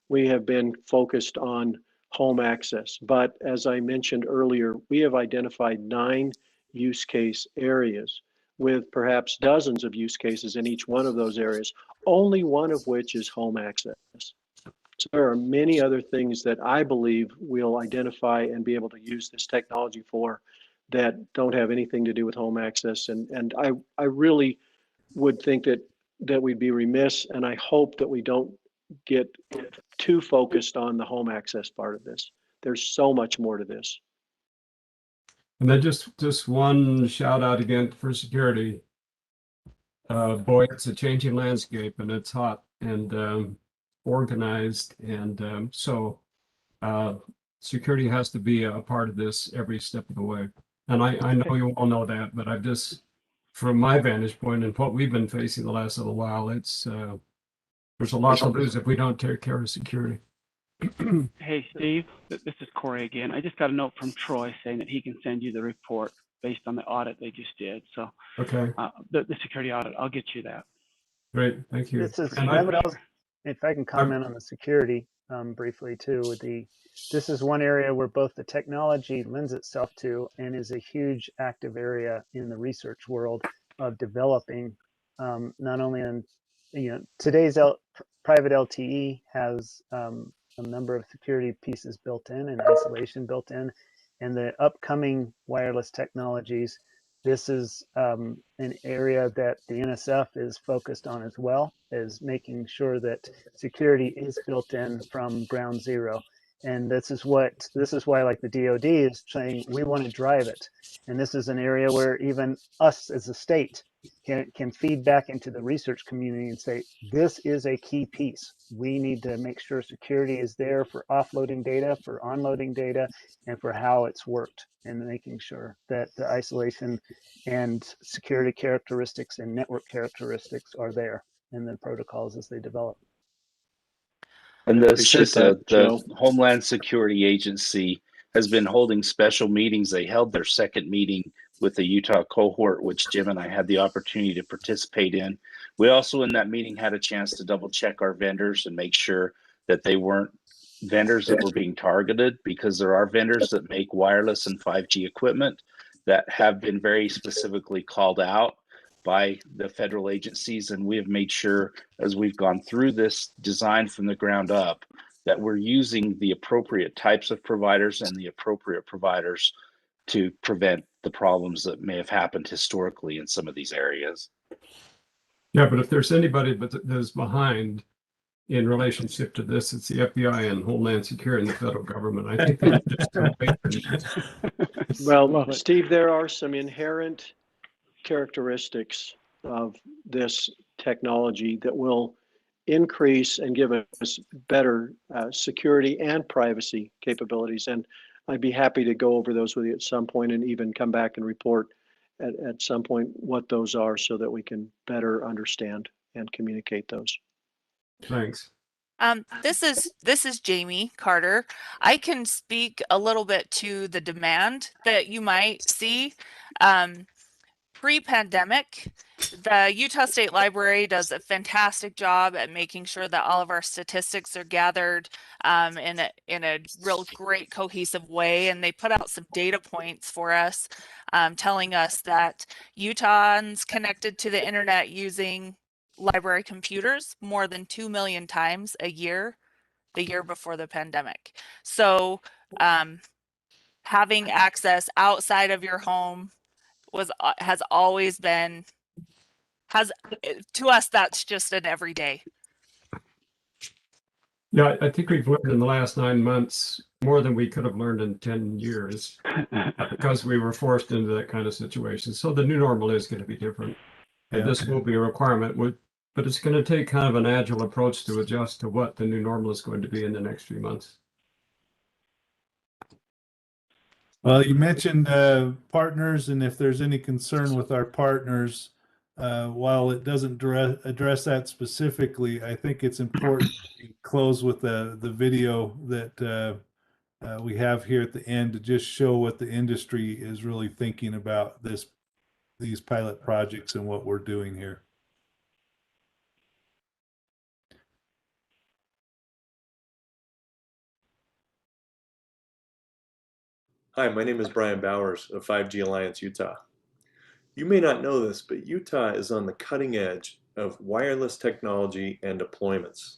we have been focused on home access. But as I mentioned earlier, we have identified 9 use case areas with perhaps dozens of use cases in each one of those areas, only one of which is home access. So there are many other things that I believe we'll identify and be able to use this technology for that don't have anything to do with home access. And I really would think that we'd be remiss, and I hope that we don't get too focused on the home access part of this. There's so much more to this. And then just one shout out again for security. Boy, it's a changing landscape, and it's hot and organized, and so security has to be a part of this every step of the way. And I know you all know that, but I've just, from my vantage point and what we've been facing the last little while, it's there's a lot to lose if we don't take care of security. Hey, Steve, this is Corey again. I just got a note from Troy saying that he can send you the report based on the audit they just did. So okay, the security audit, I'll get you that. Great, thank you. This is, if I can comment on the security briefly too, this is one area where both the technology lends itself to and is a huge active area in the research world of developing, not only in, today's private LTE has a number of security pieces built in and isolation built in, and the upcoming wireless technologies. This is an area that the NSF is focused on as well, is making sure that security is built in from ground zero. And this is why, like the DoD is saying, we want to drive it. And this is an area where even us as a state can feed back into the research community and say, this is a key piece. We need to make sure security is there for offloading data, for onloading data, and for how it's worked, and making sure that the isolation and security characteristics and network characteristics are there in the protocols as they develop. And the Appreciate CISA, that, Joe. the Homeland Security Agency, has been holding special meetings. They held their second meeting with the Utah cohort, which Jim and I had the opportunity to participate in. We also in that meeting had a chance to double check our vendors and make sure that they weren't vendors that were being targeted, because there are vendors that make wireless and 5G equipment that have been very specifically called out by the federal agencies. And we have made sure, as we've gone through this design from the ground up, that we're using the appropriate types of providers and the appropriate providers to prevent the problems that may have happened historically in some of these areas. Yeah, but if there's anybody that's behind in relationship to this, it's the FBI and Homeland Security and the federal government. I think they just don't wait for this. Well, Steve, there are some inherent characteristics of this technology that will increase and give us better security and privacy capabilities. And I'd be happy to go over those with you at some point and even come back and report at some point what those are so that we can better understand and communicate those. Thanks. This is Jamie Carter. I can speak a little bit to the demand that you might see. Pre-pandemic, the Utah State Library does a fantastic job at making sure that all of our statistics are gathered in a real great cohesive way, and they put out some data points for us, telling us that Utahns connected to the internet using library computers more than 2 million times a year, the year before the pandemic. So having access outside of your home has always been to us, that's just an everyday. Yeah, I think we've learned in the last 9 months more than we could have learned in 10 years because we were forced into that kind of situation. So the new normal is going to be different. And this will be a requirement, but it's going to take kind of an agile approach to adjust to what the new normal is going to be in the next few months. Well, you mentioned partners, and if there's any concern with our partners, while it doesn't address that specifically, I think it's important to close with the video that we have here at the end to just show what the industry is really thinking about these pilot projects and what we're doing here. Hi, my name is Brian Bowers of 5G Alliance Utah. You may not know this, but Utah is on the cutting edge of wireless technology and deployments.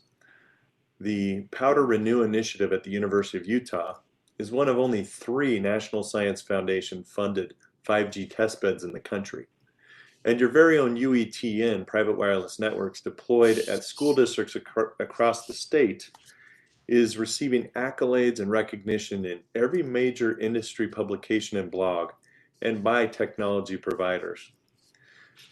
The Powder Renew initiative at the University of Utah is one of only 3 National Science Foundation funded 5G testbeds in the country. And your very own UETN private wireless networks deployed at school districts across the state is receiving accolades and recognition in every major industry publication and blog and by technology providers.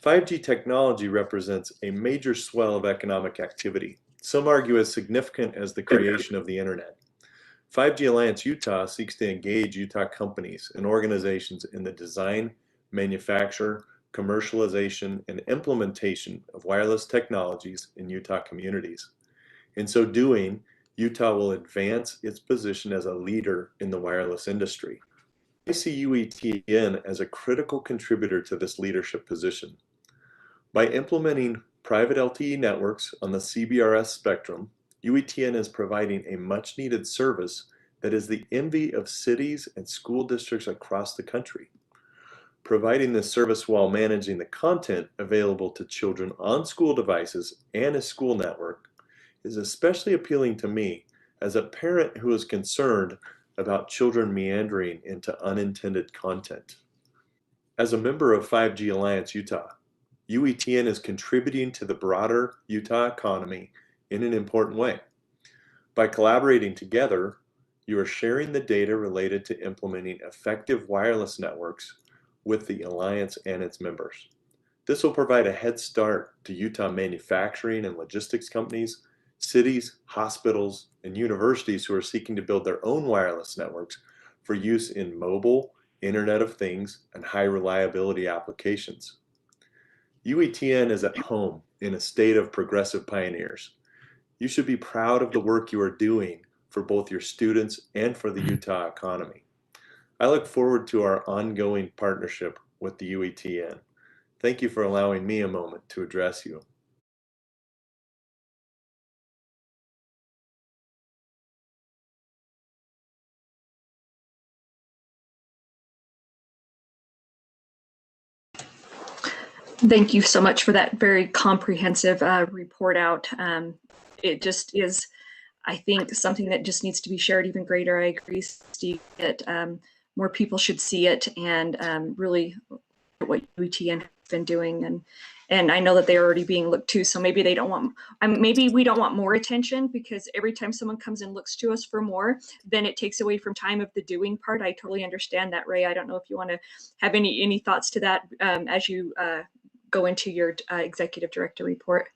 5G technology represents a major swell of economic activity, some argue as significant as the creation of the internet. 5G Alliance Utah seeks to engage Utah companies and organizations in the design, manufacture, commercialization, and implementation of wireless technologies in Utah communities. In so doing, Utah will advance its position as a leader in the wireless industry. I see UETN as a critical contributor to this leadership position. By implementing private LTE networks on the CBRS spectrum, UETN is providing a much-needed service that is the envy of cities and school districts across the country. Providing this service while managing the content available to children on school devices and a school network is especially appealing to me as a parent who is concerned about children meandering into unintended content. As a member of 5G Alliance Utah, UETN is contributing to the broader Utah economy in an important way. By collaborating together, you are sharing the data related to implementing effective wireless networks with the Alliance and its members. This will provide a head start to Utah manufacturing and logistics companies, cities, hospitals, and universities who are seeking to build their own wireless networks for use in mobile, Internet of Things, and high reliability applications. UETN is at home in a state of progressive pioneers. You should be proud of the work you are doing for both your students and for the Utah economy. I look forward to our ongoing partnership with the UETN. Thank you for allowing me a moment to address you. Thank you so much for that very comprehensive report out. It just is, I think, something that just needs to be shared even greater. I agree, Steve, that more people should see it and really what UETN has been doing. And I know that they're already being looked to, so maybe they don't want, maybe we don't want more attention, because every time someone comes and looks to us for more, then it takes away from time of the doing part. I totally understand that, Ray. I don't know if you want to have any thoughts to that as you go into your executive director report.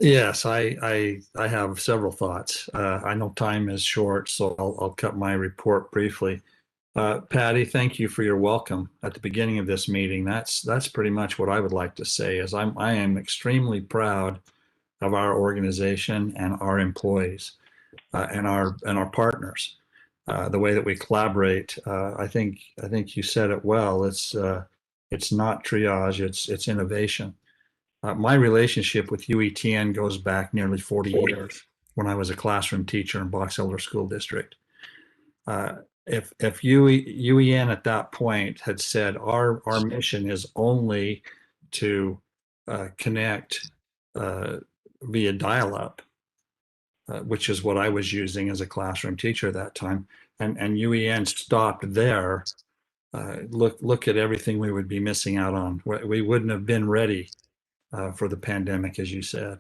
Yes, I have several thoughts. I know time is short, so I'll cut my report briefly. Patty, thank you for your welcome at the beginning of this meeting. That's pretty much what I would like to say. Is I am extremely proud of our organization and our employees and our partners. The way that we collaborate, I think you said it well. It's not triage, it's innovation. My relationship with UETN goes back nearly 40 years when I was a classroom teacher in Box Elder School District. If UEN at that point had said our mission is only to connect via dial-up, which is what I was using as a classroom teacher at that time, and UEN stopped there, look at everything we would be missing out on. We wouldn't have been ready for the pandemic, as you said.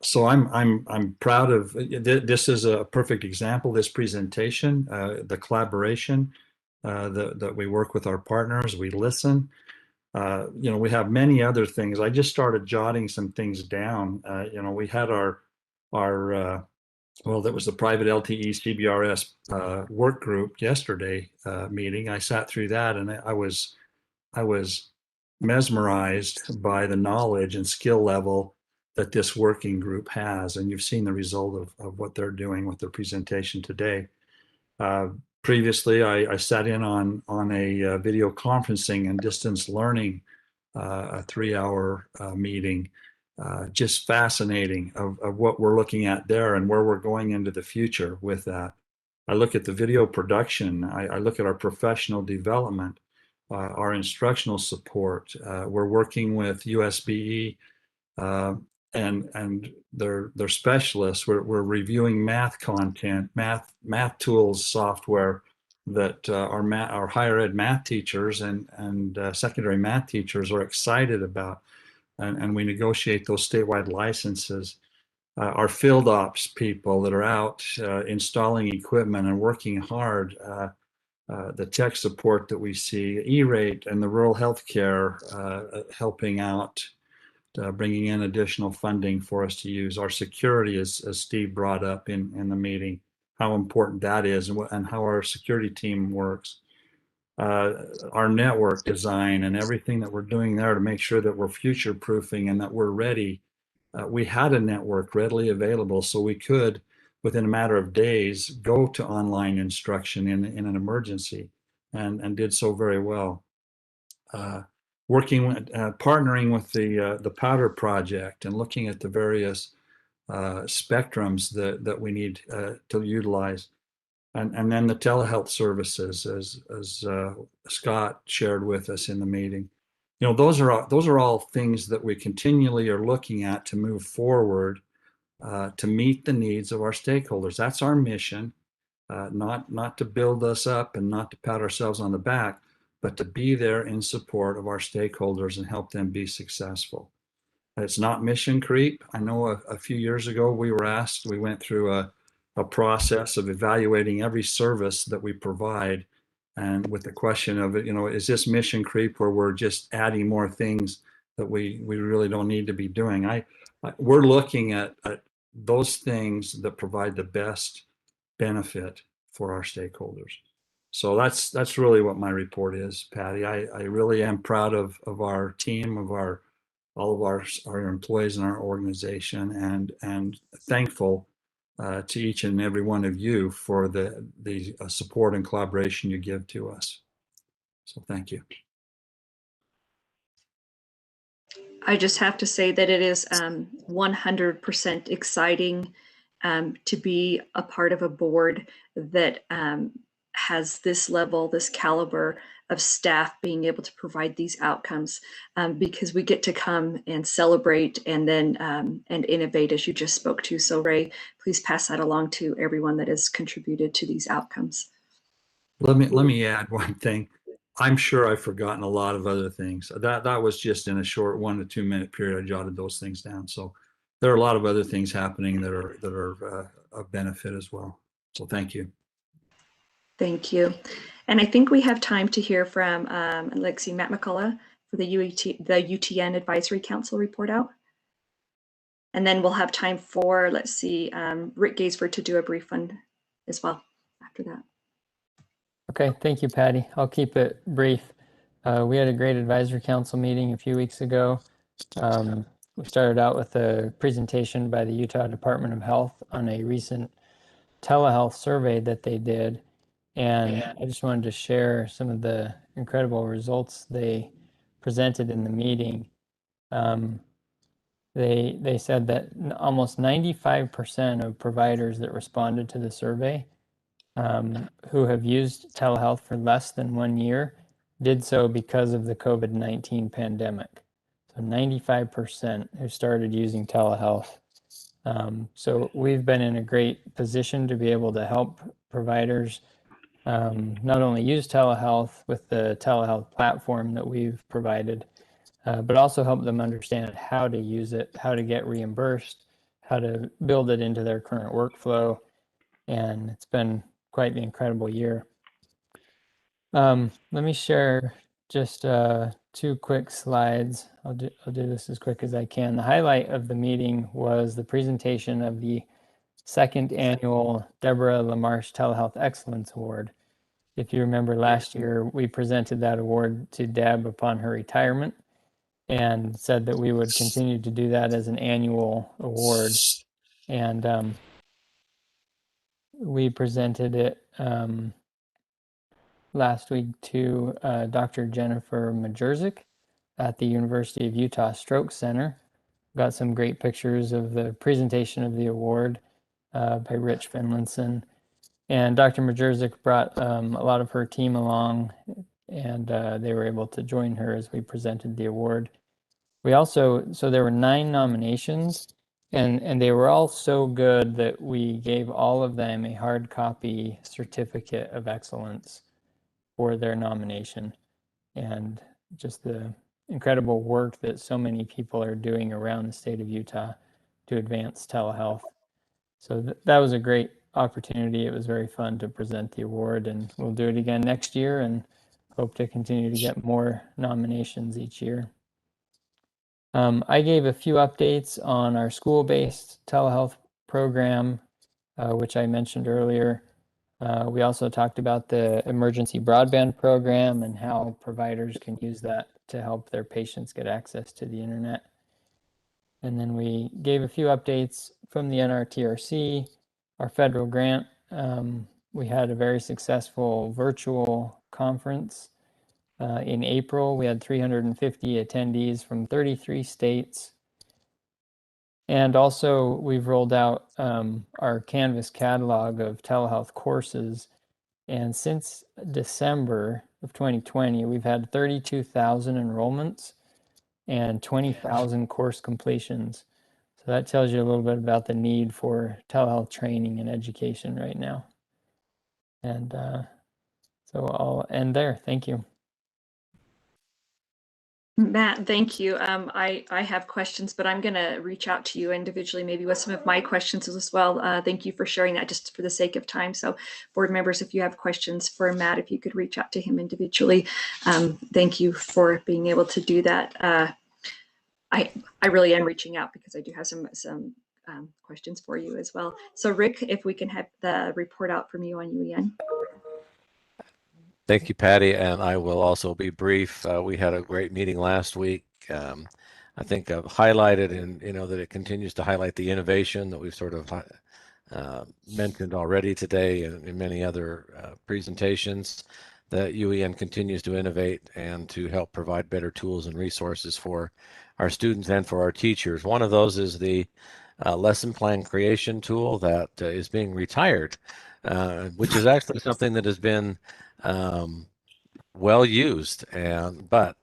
So I'm proud of this. Is a perfect example. This presentation, the collaboration, that we work with our partners, we listen. We have many other things. I just started jotting some things down. We had our that was the private LTE CBRS work group yesterday meeting. I sat through that and I was mesmerized by the knowledge and skill level that this working group has. And you've seen the result of what they're doing with their presentation today. Previously, I sat in on a video conferencing and distance learning, a 3-hour meeting. Just fascinating of what we're looking at there and where we're going into the future with that. I look at the video production. I look at our professional development, our instructional support. We're working with USBE and their specialists. We're reviewing math content, math tools software that our higher ed math teachers and secondary math teachers are excited about. And we negotiate those statewide licenses. Our field ops people that are out installing equipment and working hard, the tech support that we see, E-rate and the rural healthcare helping out, bringing in additional funding for us to use. Our security, as Steve brought up in the meeting, how important that is and how our security team works. Our network design and everything that we're doing there to make sure that we're future proofing and that we're ready. We had a network readily available, so we could, within a matter of days, go to online instruction in an emergency and did so very well. Partnering with the Powder Project and looking at the various spectrums that we need to utilize. And then the telehealth services, as Scott shared with us in the meeting. Those are all things that we continually are looking at to move forward to meet the needs of our stakeholders. That's our mission, not to build us up and not to pat ourselves on the back, but to be there in support of our stakeholders and help them be successful. It's not mission creep. I know a few years ago we went through a process of evaluating every service that we provide, and with the question of is this mission creep where we're just adding more things that we really don't need to be doing? We're looking at those things that provide the best benefit for our stakeholders. So that's really what my report is, Patty. I really am proud of our team, of all of our employees in our organization, and thankful to each and every one of you for the support and collaboration you give to us. So thank you. I just have to say that it is 100% exciting to be a part of a board that has this level, this caliber of staff being able to provide these outcomes, because we get to come and celebrate and then and innovate, as you just spoke to. So Ray, please pass that along to everyone that has contributed to these outcomes. Let me add one thing. I'm sure I've forgotten a lot of other things. That was just in a short 1 to 2 minute period. I jotted those things down. So there are a lot of other things happening that are of benefit as well. So thank you. Thank you. And I think we have time to hear from Alexi Matt McCullough for the UTN Advisory Council report out. And then we'll have time for, let's see, Rick Gaisford to do a brief one as well after that. Okay, thank you, Patty. I'll keep it brief. We had a great advisory council meeting a few weeks ago. We started out with a presentation by the Utah Department of Health on a recent telehealth survey that they did. And I just wanted to share some of the incredible results they presented in the meeting. They said that almost 95% of providers that responded to the survey who have used telehealth for less than 1 year did so because of the COVID-19 pandemic. So 95% who started using telehealth. So we've been in a great position to be able to help providers not only use telehealth with the telehealth platform that we've provided, but also help them understand how to use it, how to get reimbursed, how to build it into their current workflow. And it's been quite the incredible year. Let me share just 2 quick slides. I'll do this as quick as I can. The highlight of the meeting was the presentation of the 2nd annual Deborah LaMarche Telehealth Excellence Award. If you remember last year, we presented that award to Deb upon her retirement and said that we would continue to do that as an annual award. And we presented it last week to Dr. Jennifer Majerzik at the University of Utah Stroke Center. Got some great pictures of the presentation of the award by Rich Finlinson. And Dr. Majerzik brought a lot of her team along, and they were able to join her as we presented the award. We also, so there were 9 nominations, and they were all so good that we gave all of them a hard copy certificate of excellence for their nomination. And just the incredible work that so many people are doing around the state of Utah to advance telehealth. So that was a great opportunity. It was very fun to present the award, and we'll do it again next year and hope to continue to get more nominations each year. I gave a few updates on our school-based telehealth program, which I mentioned earlier. We also talked about the emergency broadband program and how providers can use that to help their patients get access to the internet. And then we gave a few updates from the NRTRC, our federal grant. We had a very successful virtual conference in April. We had 350 attendees from 33 states. And also we've rolled out our Canvas catalog of telehealth courses. And since December of 2020, we've had 32,000 enrollments and 20,000 course completions. So that tells you a little bit about the need for telehealth training and education right now. And so I'll end there. Thank you. Matt, thank you. I have questions, but I'm going to reach out to you individually, maybe with some of my questions as well. Thank you for sharing that just for the sake of time. So board members, if you have questions for Matt, if you could reach out to him individually. Thank you for being able to do that. I really am reaching out because I do have some questions for you as well. So Rick, if we can have the report out from you on UEN. Thank you, Patty, and I will also be brief. We had a great meeting last week. I think I've highlighted, and that it continues to highlight the innovation that we've sort of mentioned already today and in many other presentations. That UEN continues to innovate and to help provide better tools and resources for our students and for our teachers. One of those is the lesson plan creation tool that is being retired, which is actually something that has been well used, but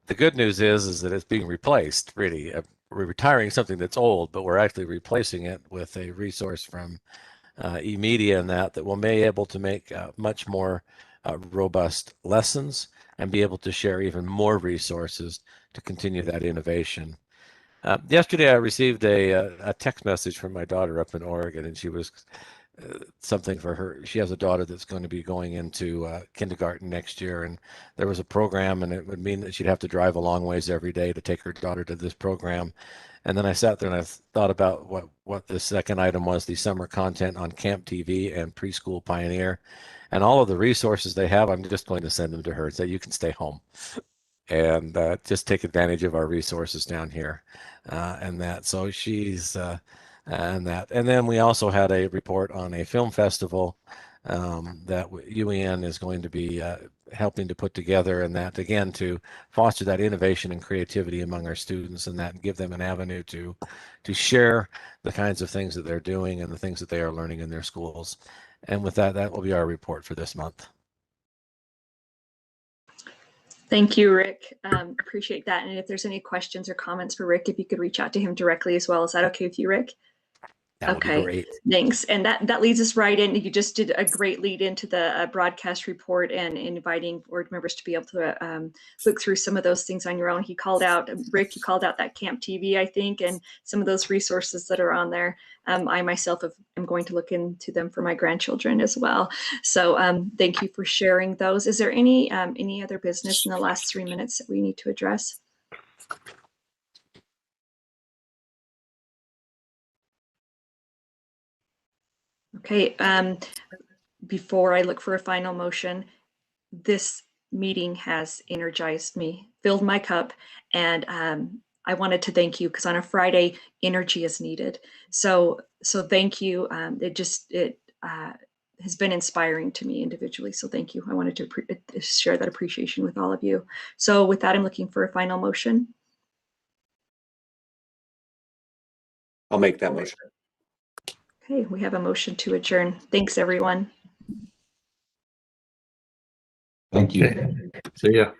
the good news is that it's being replaced. Really, we're retiring something that's old, but we're actually replacing it with a resource from eMedia and that will be able to make much more robust lessons and be able to share even more resources to continue that innovation. Yesterday, I received a text message from my daughter up in Oregon, and she was something for her. She has a daughter that's going to be going into kindergarten next year, and there was a program, and it would mean that she'd have to drive a long ways every day to take her daughter to this program. And then I sat there and I thought about what the second item was, the summer content on Camp TV and Preschool Pioneer, and all of the resources they have. I'm just going to send them to her and say, you can stay home and just take advantage of our resources down here, and that. So she's and that. And then we also had a report on a film festival that UEN is going to be helping to put together, and that again to foster that innovation and creativity among our students, and that give them an avenue to share the kinds of things that they're doing and the things that they are learning in their schools. And with that, that will be our report for this month. Thank you, Rick. Appreciate that. And if there's any questions or comments for Rick, if you could reach out to him directly as well. Is that okay with you, Rick? That would be great. Thanks. And that leads us right in. You just did a great lead into the broadcast report and inviting board members to be able to look through some of those things on your own. He called out, Rick, you called out that Camp TV, I think, and some of those resources that are on there. I myself am going to look into them for my grandchildren as well. So thank you for sharing those. Is there any other business in the last 3 minutes that we need to address? Okay, before I look for a final motion, this meeting has energized me, filled my cup, and I wanted to thank you because on a Friday, energy is needed. So thank you. It has been inspiring to me individually. So thank you. I wanted to share that appreciation with all of you. So with that, I'm looking for a final motion. I'll make that motion. Okay, we have a motion to adjourn. Thanks, everyone. Thank you. See ya.